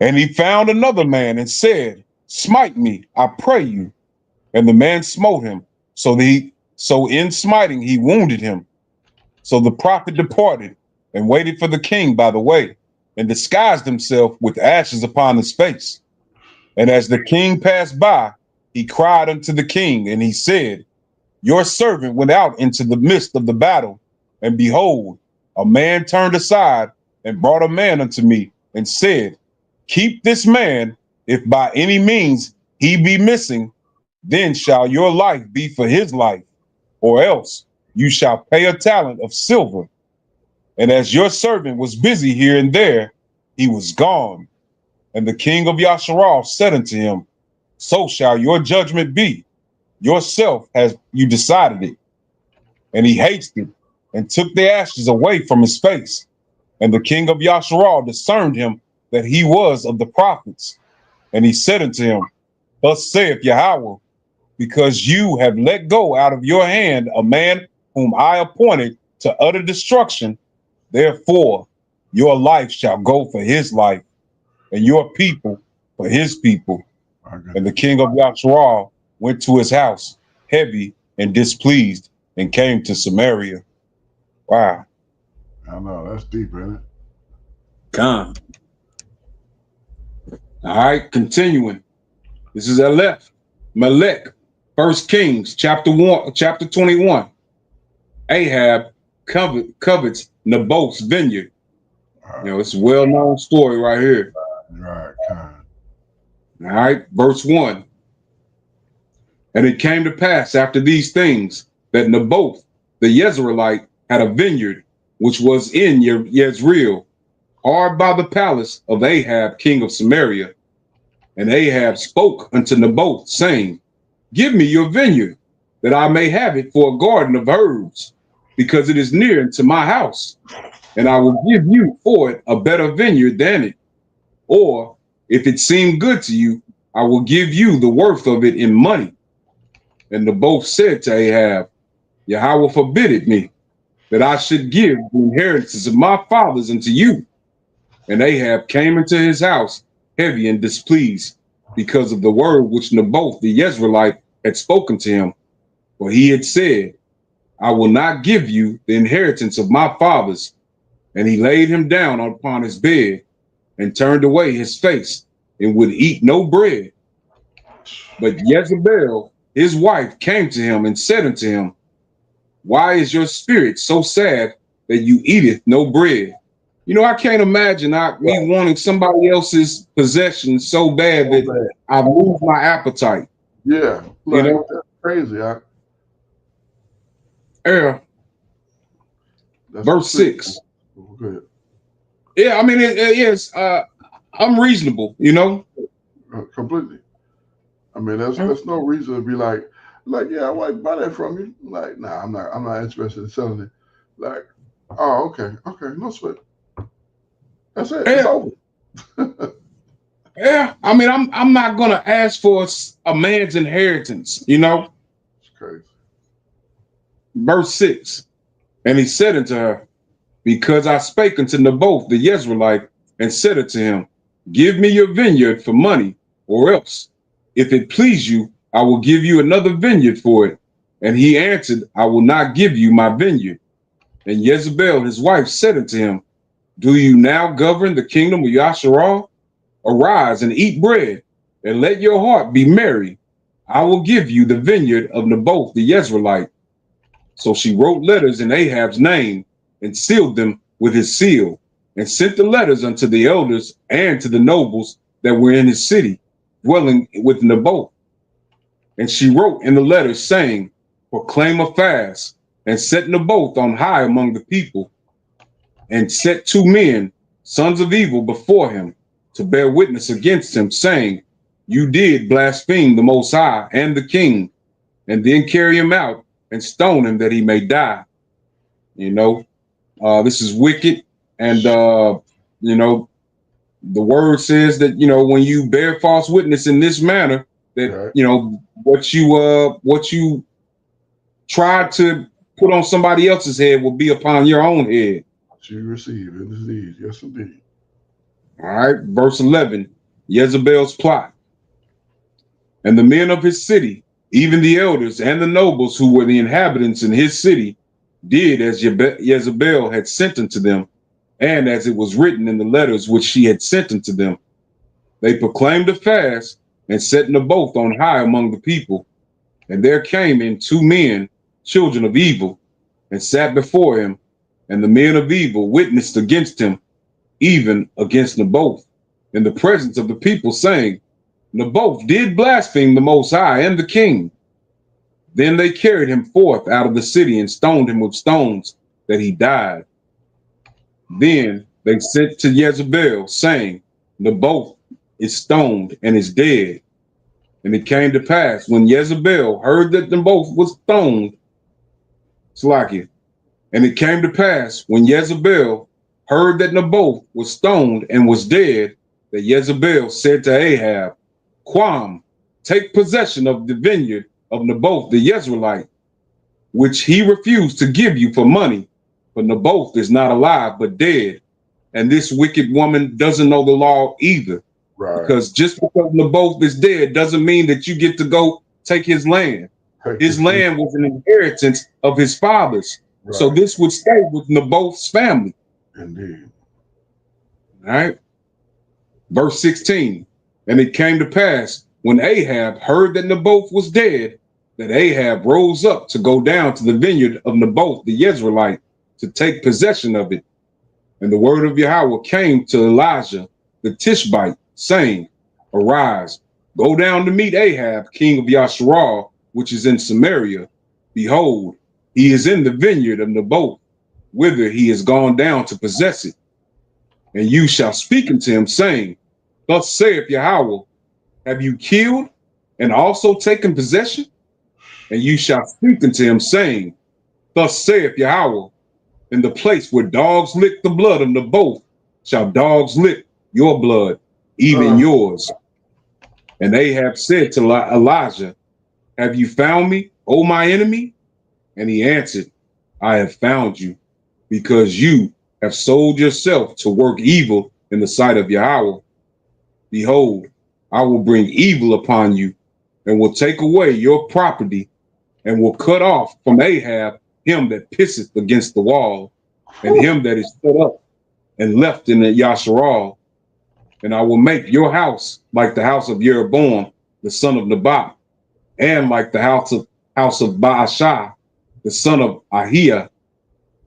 And he found another man and said, smite me, I pray you. And the man smote him. So in smiting, he wounded him. So the prophet departed and waited for the king by the way, and disguised himself with ashes upon his face. And as the king passed by, he cried unto the king, and he said, your servant went out into the midst of the battle, and behold, a man turned aside and brought a man unto me, and said, keep this man, if by any means he be missing, then shall your life be for his life, or else you shall pay a talent of silver. And as your servant was busy here and there, he was gone. And the king of Yasharal said unto him, so shall your judgment be. Yourself has you decided it. And he hasted and took the ashes away from his face. And the king of Yasharal discerned him that he was of the prophets. And he said unto him, thus saith Yahweh, because you have let go out of your hand a man whom I appointed to utter destruction, therefore your life shall go for his life, and your people for his people. And the king of Yasharal went to his house, heavy and displeased, and came to Samaria. Wow. I know, that's deep, isn't it? Come. All right, continuing. This is Aleph, Melech, 1 Kings, chapter 21. Ahab covets Naboth's vineyard. It's a well-known story right here. Right. All right, verse 1. And it came to pass after these things that Naboth the Jezreelite had a vineyard which was in Jezreel, hard by the palace of Ahab king of Samaria. And Ahab spoke unto Naboth, saying, give me your vineyard, that I may have it for a garden of herbs, because it is near unto my house, and I will give you for it a better vineyard than it. Or, if it seem good to you, I will give you the worth of it in money. And Naboth said to Ahab, Yahweh forbid me, that I should give the inheritance of my fathers unto you. And Ahab came into his house heavy and displeased, because of the word which Naboth the Jezreelite had spoken to him. For he had said, I will not give you the inheritance of my fathers. And he laid him down upon his bed, and turned away his face, and would eat no bread. But Jezebel, his wife, came to him and said unto him, why is your spirit so sad that you eateth no bread? I can't imagine me wanting somebody else's possession so bad that I lose my appetite. Yeah, that's crazy. Verse 6. Go ahead. Yeah, I mean, yes, I'm reasonable, Completely. I mean, there's no reason to be like, yeah, I want to buy that from you. Like, nah, I'm not interested in selling it. Like, oh, okay, no sweat. That's it. It's over. Yeah, I mean, I'm not gonna ask for a man's inheritance, It's crazy. Verse 6. And he said unto her, because I spake unto Naboth the Jezreelite, and said unto him, Give me your vineyard for money, or else, if it please you, I will give you another vineyard for it. And he answered, I will not give you my vineyard. And Jezebel, his wife, said unto him, Do you now govern the kingdom of Yasharal? Arise and eat bread, and let your heart be merry. I will give you the vineyard of Naboth the Jezreelite. So she wrote letters in Ahab's name, and sealed them with his seal, and sent the letters unto the elders and to the nobles that were in his city, dwelling with Naboth. And she wrote in the letters, saying, Proclaim a fast, and set Naboth on high among the people, and set 2 men, sons of evil, before him, to bear witness against him, saying, You did blaspheme the Most High and the king, and then carry him out and stone him that he may die. You know, this is wicked. And, you know, the word says that, you know, when you bear false witness in this manner, that, Right. you know, what you try to put on somebody else's head will be upon your own head. What you receive in this deed. Yes, indeed. All right. Verse 11, Jezebel's plot. And the men of his city, even the elders and the nobles who were the inhabitants in his city, did as Jezebel had sent unto them, and as it was written in the letters which she had sent unto them. They proclaimed a fast, and set Naboth on high among the people. And there came in 2 men, children of evil, and sat before him. And the men of evil witnessed against him, even against Naboth, in the presence of the people, saying, Naboth did blaspheme the Most High and the king. Then they carried him forth out of the city and stoned him with stones, that he died. Then they sent to Jezebel, saying, Naboth is stoned and is dead. And it came to pass, when Jezebel heard that Naboth was stoned, and it came to pass, when Jezebel heard that Naboth was stoned and was dead, that Jezebel said to Ahab, Quam, take possession of the vineyard of Naboth the Jezreelite, which he refused to give you for money. For Naboth is not alive, but dead. And this wicked woman doesn't know the law either. Right. Because just because Naboth is dead doesn't mean that you get to go take his land. His land was an inheritance of his father's. Right. So this would stay with Naboth's family. Indeed. All right. Verse 16. And it came to pass, when Ahab heard that Naboth was dead, that Ahab rose up to go down to the vineyard of Naboth the Jezreelite, to take possession of it. And the word of Yahweh came to Elijah the Tishbite, saying, Arise, go down to meet Ahab, king of Yasharal, which is in Samaria. Behold, he is in the vineyard of Naboth, whither he is gone down to possess it. And you shall speak unto him, saying, Thus saith Yahweh, have you killed and also taken possession? And you shall speak unto him, saying, Thus saith Yahweh, in the place where dogs lick the blood of Naboth, shall dogs lick your blood, even yours. And Ahab said to Elijah, Have you found me, O my enemy? And he answered, I have found you, because you have sold yourself to work evil in the sight of Yahweh. Behold, I will bring evil upon you, and will take away your property, and will cut off from Ahab him that pisseth against the wall, and him that is set up and left in the Yasharal. And I will make your house like the house of Jeroboam, the son of Nebat, and like the house of Baasha, the son of Ahiah,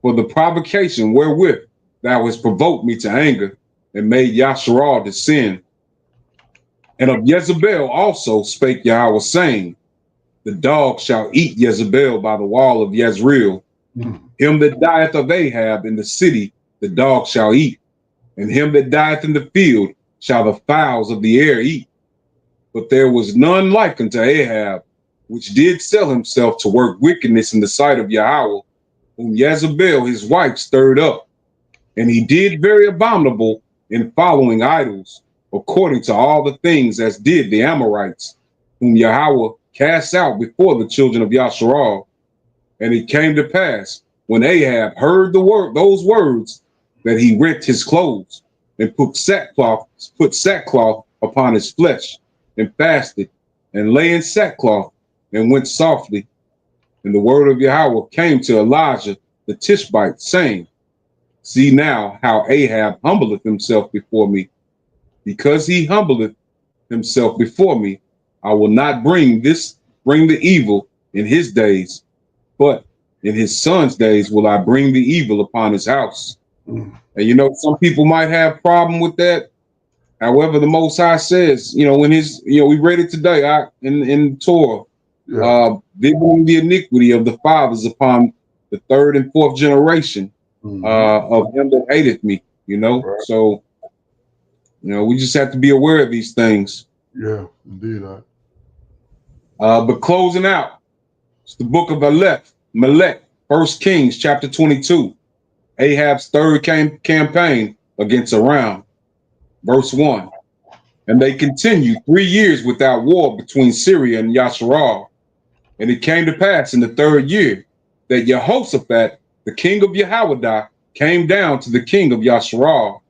for the provocation wherewith thou hast provoked me to anger, and made Yasharal to sin. And of Jezebel also spake Yahweh, saying, The dog shall eat Jezebel by the wall of Jezreel. Him that dieth of Ahab in the city, the dog shall eat. And him that dieth in the field shall the fowls of the air eat. But there was none like unto Ahab, which did sell himself to work wickedness in the sight of Yahweh, whom Jezebel his wife stirred up. And he did very abominable in following idols, according to all the things as did the Amorites, whom Yahweh cast out before the children of Yasharal. And it came to pass, when Ahab heard those words, that he rent his clothes, and put sackcloth upon his flesh, and fasted, and lay in sackcloth, and went softly. And the word of Yahweh came to Elijah the Tishbite, saying, See now how Ahab humbleth himself before me. Because he humbleth himself before me, I will not bring the evil in his days, but in his son's days will I bring the evil upon his house. And you know, some people might have problem with that. However, the Most High says, you know, in his, you know, we read it today in Torah, visiting the iniquity of the fathers upon the third and fourth generation of him that hateth me, you know. Right. So, you know, we just have to be aware of these things. Yeah, indeed. But closing out, it's the book of Aleph, Melech, 1 Kings, chapter 22, Ahab's third campaign against Aram, verse 1. And they continued 3 years without war between Syria and Yasharal. And it came to pass in the third year that Jehoshaphat, the king of Jehoiada, came down to the king of Yasharal.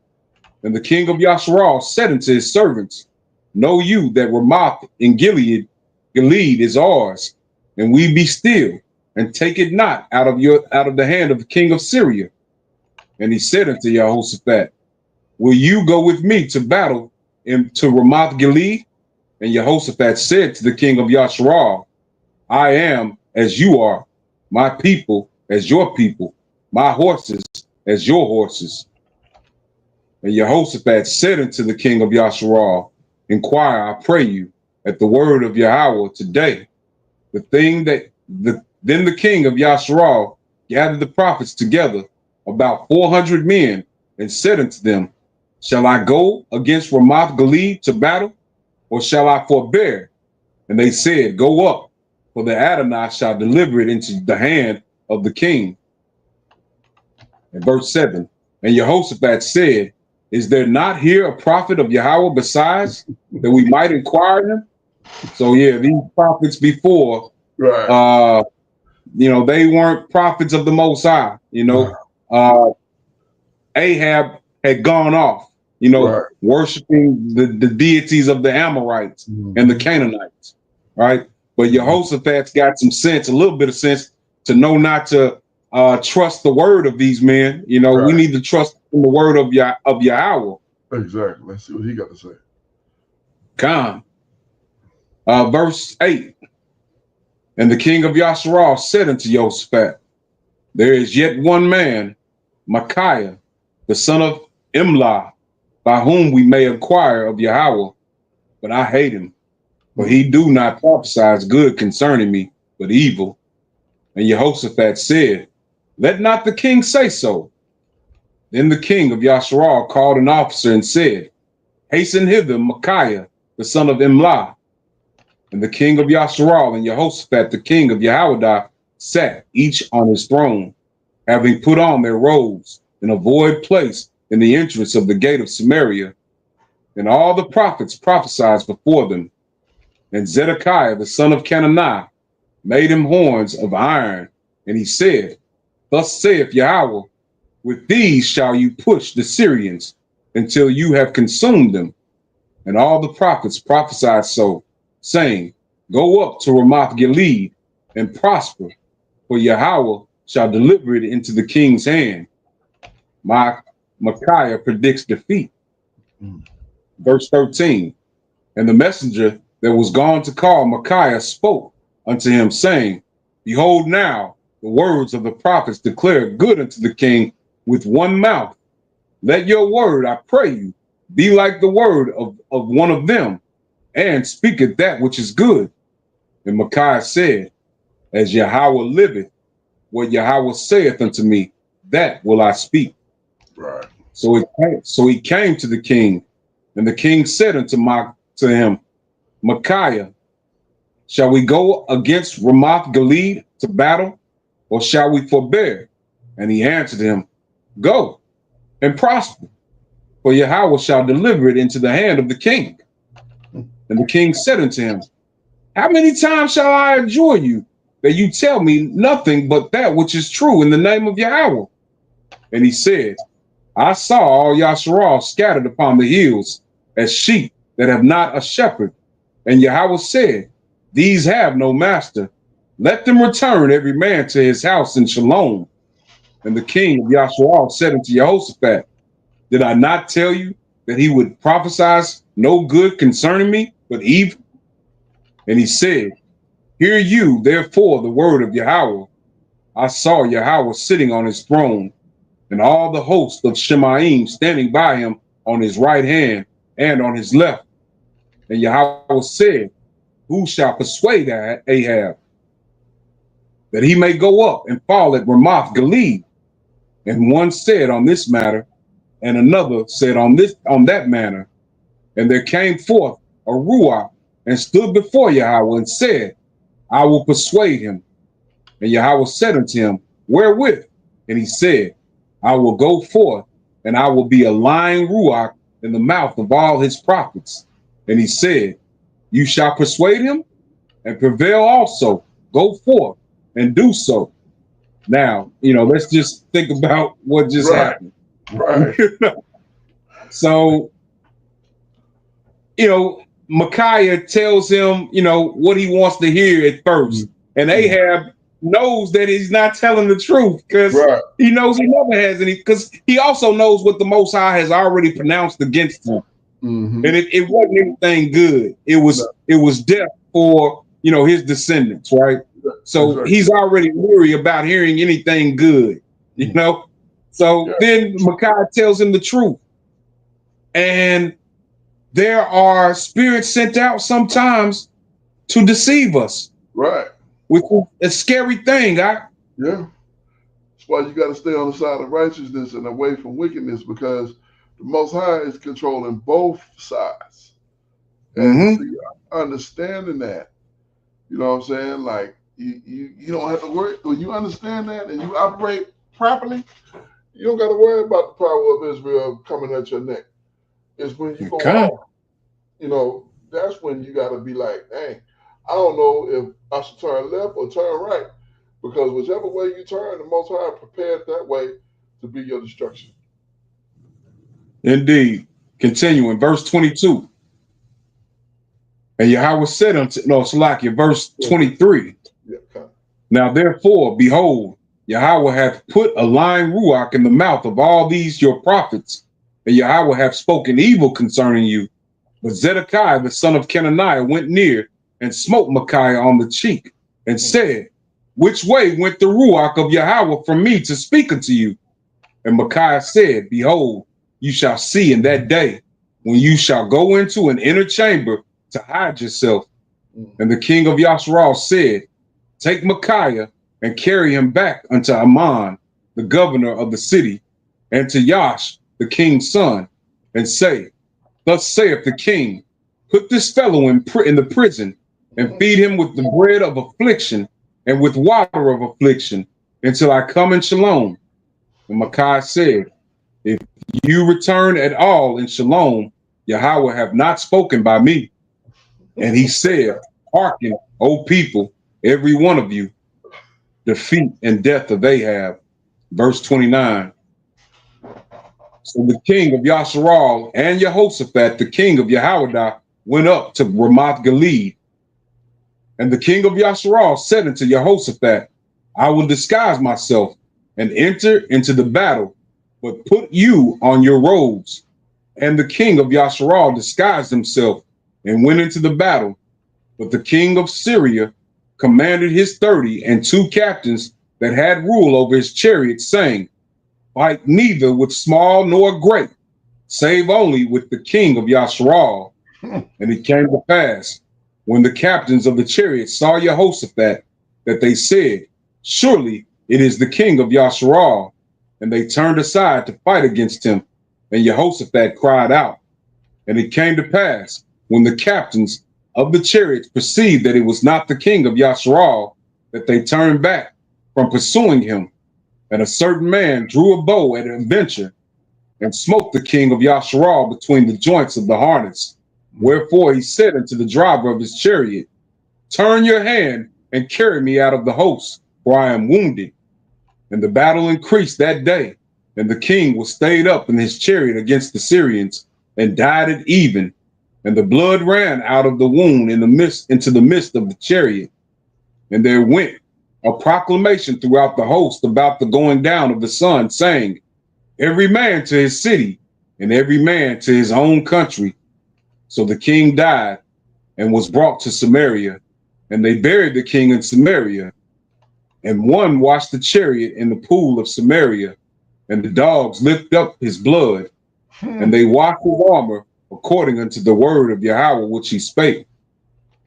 And the king of Yasharal said unto his servants, Know you that Ramoth in Gilead is ours, and we be still, and take it not out of the hand of the king of Syria. And he said unto Jehoshaphat, Will you go with me to battle to Ramoth Gilead? And Jehoshaphat said to the king of Yasharal, I am as you are, my people as your people, my horses as your horses. And Jehoshaphat said unto the king of Yasharal, Inquire, I pray you, at the word of Yahweh today. Then the king of Yasharal gathered the prophets together, about 400 men, and said unto them, Shall I go against Ramoth Gilead to battle, or shall I forbear? And they said, Go up, for the Adonai shall deliver it into the hand of the king. And verse 7, and Jehoshaphat said, Is there not here a prophet of Yahweh besides, that we might inquire him? So yeah, these prophets before, right. You know, they weren't prophets of the Most High. You know, Ahab had gone off, you know, worshiping the deities of the Amorites and the Canaanites, right? But Jehoshaphat's got some sense, a little bit of sense, to know not to trust the word of these men. You know, we need to trust in the word of Yahweh. Exactly. Let's see what he got to say. Come. Verse 8. And the king of Yasharal said unto Jehoshaphat, There is yet one man, Micaiah, the son of Imlah, by whom we may inquire of Yahweh, but I hate him, for he do not prophesy good concerning me, but evil. And Jehoshaphat said, Let not the king say so. Then the king of Yasharal called an officer and said, Hasten hither Micaiah, the son of Imlah. And the king of Yasharal and Jehoshaphat, the king of Jehoiada, sat each on his throne, having put on their robes in a void place in the entrance of the gate of Samaria. And all the prophets prophesied before them. And Zedekiah, the son of Cananiah, made him horns of iron. And he said, Thus saith Yahweh, With these shall you push the Syrians until you have consumed them. And all the prophets prophesied so, saying, Go up to Ramoth Gilead and prosper, for Yahweh shall deliver it into the king's hand. Micaiah predicts defeat. Verse 13, and the messenger that was gone to call Micaiah spoke unto him, saying, Behold now, the words of the prophets declare good unto the king with one mouth. Let your word, I pray you, be like the word of one of them, and speaketh that which is good. And Micaiah said, As Yahweh liveth, what Yahweh saith unto me, that will I speak. Right. So he came to the king, and the king said unto him, Micaiah, shall we go against Ramoth Gilead to battle, or shall we forbear? And he answered him, Go and prosper, for Yahweh shall deliver it into the hand of the king. And the king said unto him, How many times shall I adjure you that you tell me nothing but that which is true in the name of Yahweh? And he said, I saw all Yasharal scattered upon the hills as sheep that have not a shepherd. And Yahweh said, these have no master. Let them return every man to his house in shalom. And the king of Yasharal said unto Jehoshaphat, did I not tell you that he would prophesy no good concerning me, but evil? And he said, hear you, therefore, the word of Yahweh. I saw Yahweh sitting on his throne, and all the host of Shemaim standing by him on his right hand and on his left. And Yahweh said, who shall persuade Ahab that he may go up and fall at Ramoth Gilead? And one said on this matter, and another said on that manner. And there came forth a Ruach and stood before Yahweh and said, I will persuade him. And Yahweh said unto him, wherewith? And he said, I will go forth, and I will be a lying Ruach in the mouth of all his prophets. And he said, you shall persuade him and prevail also. Go forth and do so. Now, let's just think about what just happened. Right. So, Micaiah tells him, what he wants to hear at first. And Ahab knows that he's not telling the truth because he knows he never has any, because he also knows what the Most High has already pronounced against him. And it wasn't anything good. It was death for, his descendants, right? So he's already weary about hearing anything good, So then Micaiah tells him the truth. And there are spirits sent out sometimes to deceive us. Right. Which is a scary thing. Yeah. That's why you got to stay on the side of righteousness and away from wickedness, because the Most High is controlling both sides. And understanding that, you know what I'm saying? Like, you don't have to worry. When you understand that and you operate properly, you don't got to worry about the power of Israel coming at your neck. It's when you go off, that's when you got to be like, dang, I don't know if I should turn left or turn right, because whichever way you turn, the Most High prepared that way to be your destruction. Indeed. Continuing, verse 22. And Yahweh said unto, Salakia, verse 23. Now therefore, behold, Yahweh hath put a lying Ruach in the mouth of all these your prophets, and Yahweh hath spoken evil concerning you. But Zedekiah, the son of Kenaniah, went near and smote Micaiah on the cheek and said, which way went the Ruach of Yahweh from me to speak unto you? And Micaiah said, behold, you shall see in that day when you shall go into an inner chamber to hide yourself. And the king of Yasharal said, take Micaiah and carry him back unto Amon, the governor of the city, and to Yash, the king's son, and say, thus saith the king, put this fellow in the prison and feed him with the bread of affliction and with water of affliction until I come in shalom. And Micaiah said, if you return at all in shalom, Yahweh have not spoken by me. And he said, hearken, O people, every one of you, defeat and death of Ahab. Verse 29. So the king of Yasharal and Jehoshaphat, the king of Jehoiada, went up to Ramoth Gilead. And the king of Yasharal said unto Jehoshaphat, I will disguise myself and enter into the battle, but put you on your robes. And the king of Yasharal disguised himself and went into the battle. But the king of Syria commanded his 30 and 2 captains that had rule over his chariots, saying, fight neither with small nor great, save only with the king of Yasharal. And it came to pass, when the captains of the chariots saw Jehoshaphat, that they said, surely it is the king of Yasharal. And they turned aside to fight against him. And Jehoshaphat cried out. And it came to pass, when the captains of the chariots perceived that it was not the king of Yasharal, that they turned back from pursuing him. And a certain man drew a bow at a venture and smote the king of Yasharal between the joints of the harness. Wherefore he said unto the driver of his chariot, turn your hand and carry me out of the host, for I am wounded. And the battle increased that day, And the king was stayed up in his chariot against the Syrians and died at even. And the blood ran out of the wound in the midst into the midst of the chariot. And there went a proclamation throughout the host about the going down of the sun, saying, every man to his city, and every man to his own country. So the king died and was brought to Samaria, and they buried the king in Samaria. And one washed the chariot in the pool of Samaria, and the dogs licked up his blood, and they washed his armor according unto the word of Yahweh which he spake.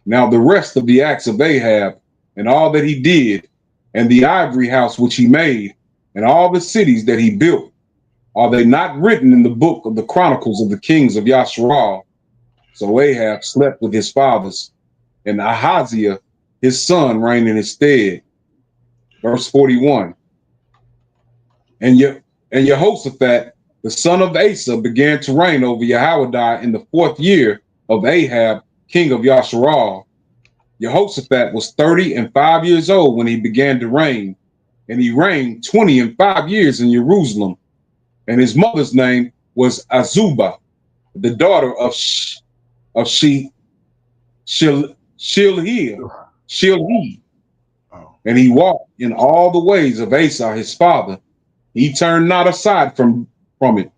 Now the rest of the acts of Ahab, and all that he did, and the ivory house which he made, and all the cities that he built, are they not written in the book of the chronicles of the kings of Yasharal? So Ahab slept with his fathers, and Ahaziah his son reigned in his stead. Verse 41. And Jehoshaphat, the son of Asa, began to reign over Jehoiada in the 4th year of Ahab, king of Yasharal. Jehoshaphat was 35 years old when he began to reign, and he reigned 25 years in Jerusalem. And his mother's name was Azubah, the daughter of Shilhi. And he walked in all the ways of Asa his father. He turned not aside from it,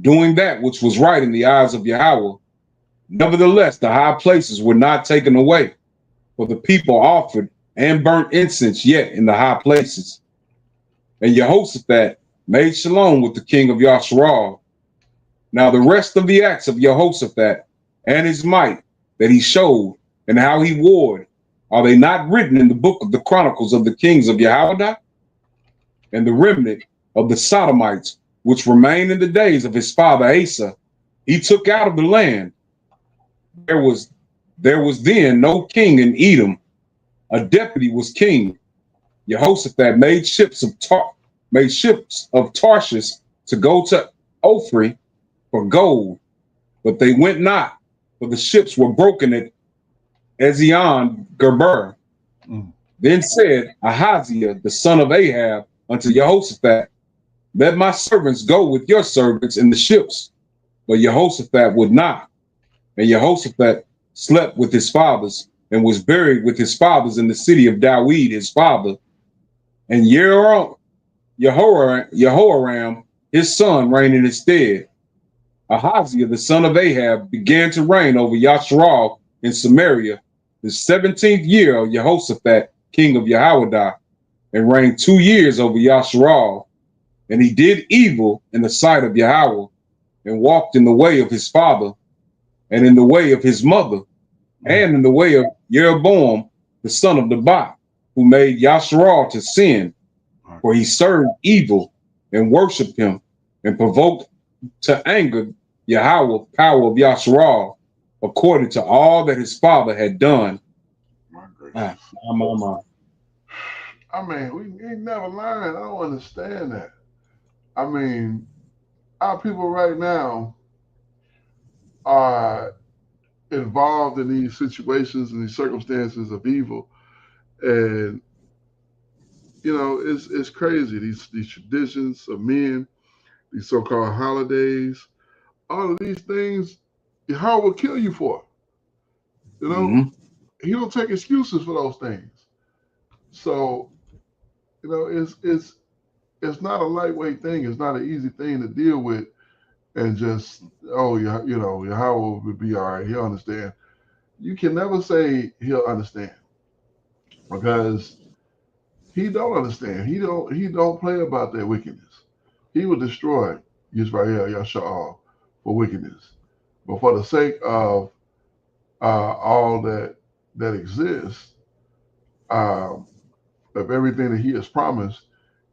doing that which was right in the eyes of Yahweh. Nevertheless, the high places were not taken away, for the people offered and burnt incense yet in the high places. And Jehoshaphat made shalom with the king of Yasharal. Now the rest of the acts of Jehoshaphat and his might that he showed, and how he warred, are they not written in the book of the chronicles of the kings of Jehoiada? And the remnant of the Sodomites, which remained in the days of his father Asa, he took out of the land. There was then no king in Edom. A deputy was king. Jehoshaphat made ships of Tarshish to go to Ophir for gold, but they went not, for the ships were broken at Ezion Geber. Then said Ahaziah, the son of Ahab, unto Jehoshaphat, let my servants go with your servants in the ships. But Jehoshaphat would not. And Jehoshaphat slept with his fathers, and was buried with his fathers in the city of Dawid his father. And Jehoram his son reigned in his stead. Ahaziah the son of Ahab began to reign over Yasharal in Samaria the 17th year of Jehoshaphat king of Jehoiada, and reigned 2 years over Yasharal. And he did evil in the sight of Yahweh, and walked in the way of his father, and in the way of his mother, and in the way of Jeroboam the son of Nebat, who made Yasharal to sin, for he served evil and worshipped him, and provoked to anger Yahweh power of Yasharal, according to all that his father had done. My gracious. I mean, we ain't never learned. I don't understand that. I mean, our people right now are involved in these situations and these circumstances of evil, and you know, it's crazy. These traditions of men, these so-called holidays, all of these things, Yahweh will kill you for. You know, he don't take excuses for those things. So, you know, it's not a lightweight thing. It's not an easy thing to deal with, and just you know, Yahweh will be all right. He'll understand. You can never say he'll understand, because he don't understand. He don't play about their wickedness. He will destroy Yisrael Yasha'al for wickedness. But for the sake of all that exists, of everything that he has promised,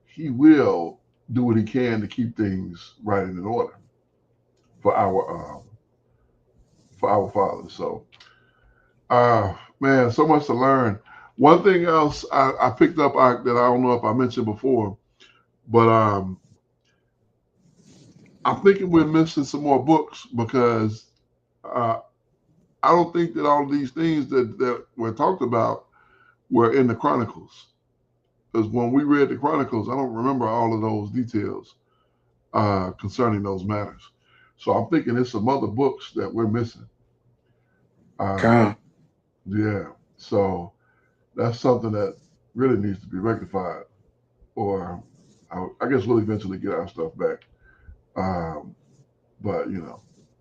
he will do what he can to keep things right and in order for our fathers. So, man, so much to learn. One thing else I picked up that I don't know if I mentioned before, but I'm thinking we're missing some more books, because I don't think that all of these things that were talked about were in the Chronicles. Because when we read the Chronicles, I don't remember all of those details. concerning those matters. So I'm thinking it's some other books that we're missing. Con. Yeah. So that's something that really needs to be rectified, or I guess we'll eventually get our stuff back. Um, but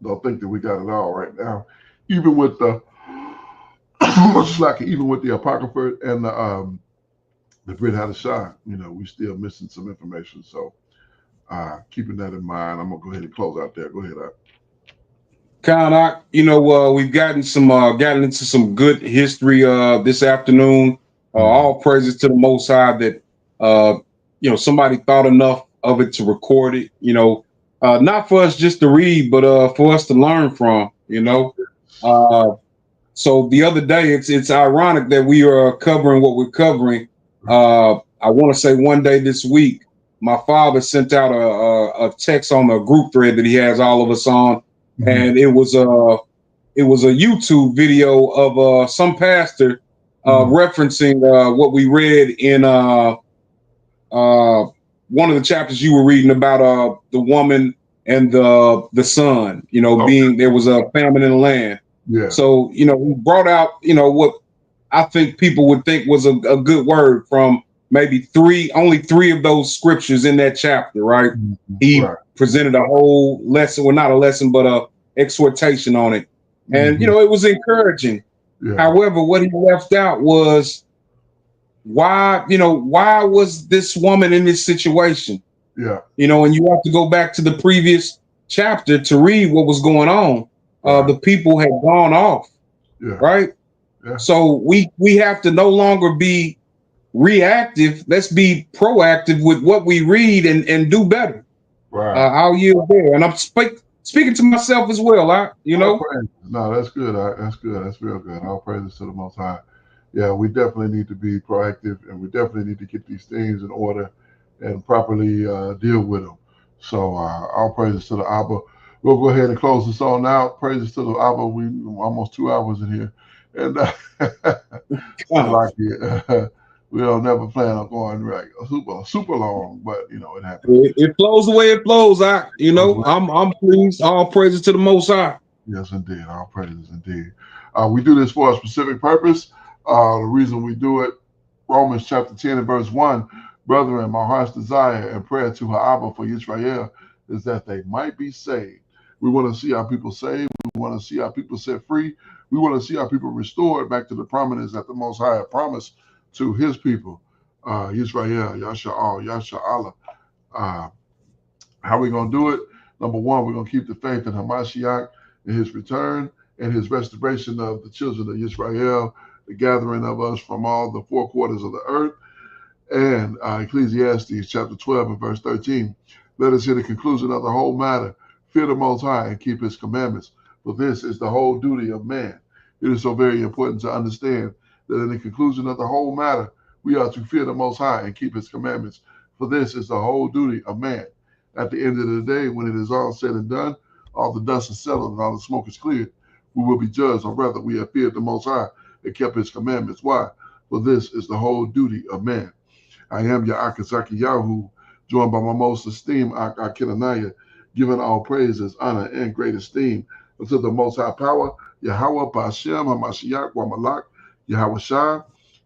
don't think that we got it all right now. Even with the even with the Apocrypha and the Brit Hadashah, we still missing some information. So keeping that in mind, I'm gonna go ahead and close out there. Go ahead, Con, we've gotten into some good history this afternoon. All praises to the Most High that somebody thought enough of it to record it. Not for us just to read, but for us to learn from. So the other day, it's ironic that we are covering what we're covering. I want to say one day this week, my father sent out a text on a group thread that he has all of us on, and it was a YouTube video of some pastor referencing what we read in one of the chapters you were reading about the woman and the son. Being there was a famine in the land. Yeah. So we brought out what I think people would think was a good word from maybe only three of those scriptures in that chapter, right? He presented a whole lesson, well, not a lesson, but a exhortation on it. And, it was encouraging. Yeah. However, what he left out was why was this woman in this situation? Yeah. And you have to go back to the previous chapter to read what was going on. The people had gone off, right? Yeah. So we have to no longer be reactive. Let's be proactive with what we read and do better. Right. I'll yield there, and I'm speaking to myself as well. No, that's good. That's good. That's real good. All praises to the Most High. Yeah, we definitely need to be proactive, and we definitely need to get these things in order and properly deal with them. So all praises to the Abba. We'll go ahead and close this on out. Praises to the Abba. We almost 2 hours in here, and like it. We don't never plan on going super long, but it happens. It flows the way it flows. I'm pleased. All praises to the Most High. Yes, indeed. All praises, indeed. We do this for a specific purpose. The reason we do it, Romans chapter 10 and verse 1, brethren, my heart's desire and prayer to Abba for Israel is that they might be saved. We want to see our people saved. We want to see our people set free. We want to see our people restored back to the prominence that the Most High promised to his people, Israel, Yasha'Allah. How are we going to do it? Number one, we're going to keep the faith in Hamashiach and his return and his restoration of the children of Israel, the gathering of us from all the four quarters of the earth. And Ecclesiastes chapter 12 and verse 13. Let us hear the conclusion of the whole matter. Fear the Most High and keep his commandments, for this is the whole duty of man. It is so very important to understand that in the conclusion of the whole matter, we are to fear the Most High and keep his commandments, for this is the whole duty of man. At the end of the day, when it is all said and done, all the dust is settled and all the smoke is cleared, we will be judged on whether we have feared the Most High and kept his commandments. Why? For this is the whole duty of man. I am Ya'akazaki Yahu, joined by my most esteemed Akinanaya, giving all praises, honor, and great esteem unto the Most High Power, Yahweh, Ba'ashem, HaMashiach, Wamalak, Yahweh Shai,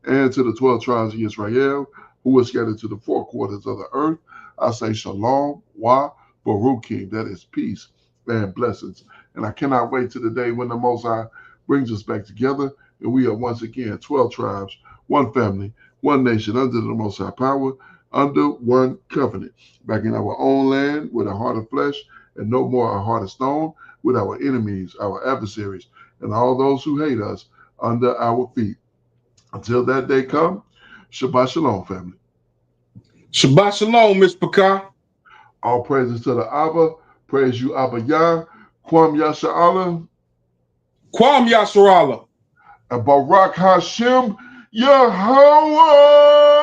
and to the 12 tribes of Israel, who were scattered to the four quarters of the earth. I say Shalom, Wa, Baruch, that is peace and blessings. And I cannot wait to the day when the Most High brings us back together, and we are once again 12 tribes, one family, one nation, under the Most High Power, under one covenant, back in our own land with a heart of flesh and no more a heart of stone, with our enemies, our adversaries, and all those who hate us under our feet. Until that day come, Shabbat Shalom, family. Shabbat Shalom, Miss Pekah. All praises to the Abba. Praise you, Abba Yah. Kwam Yasha'Allah. Kwam Yasha'Allah. And Barak Hashem Yahweh.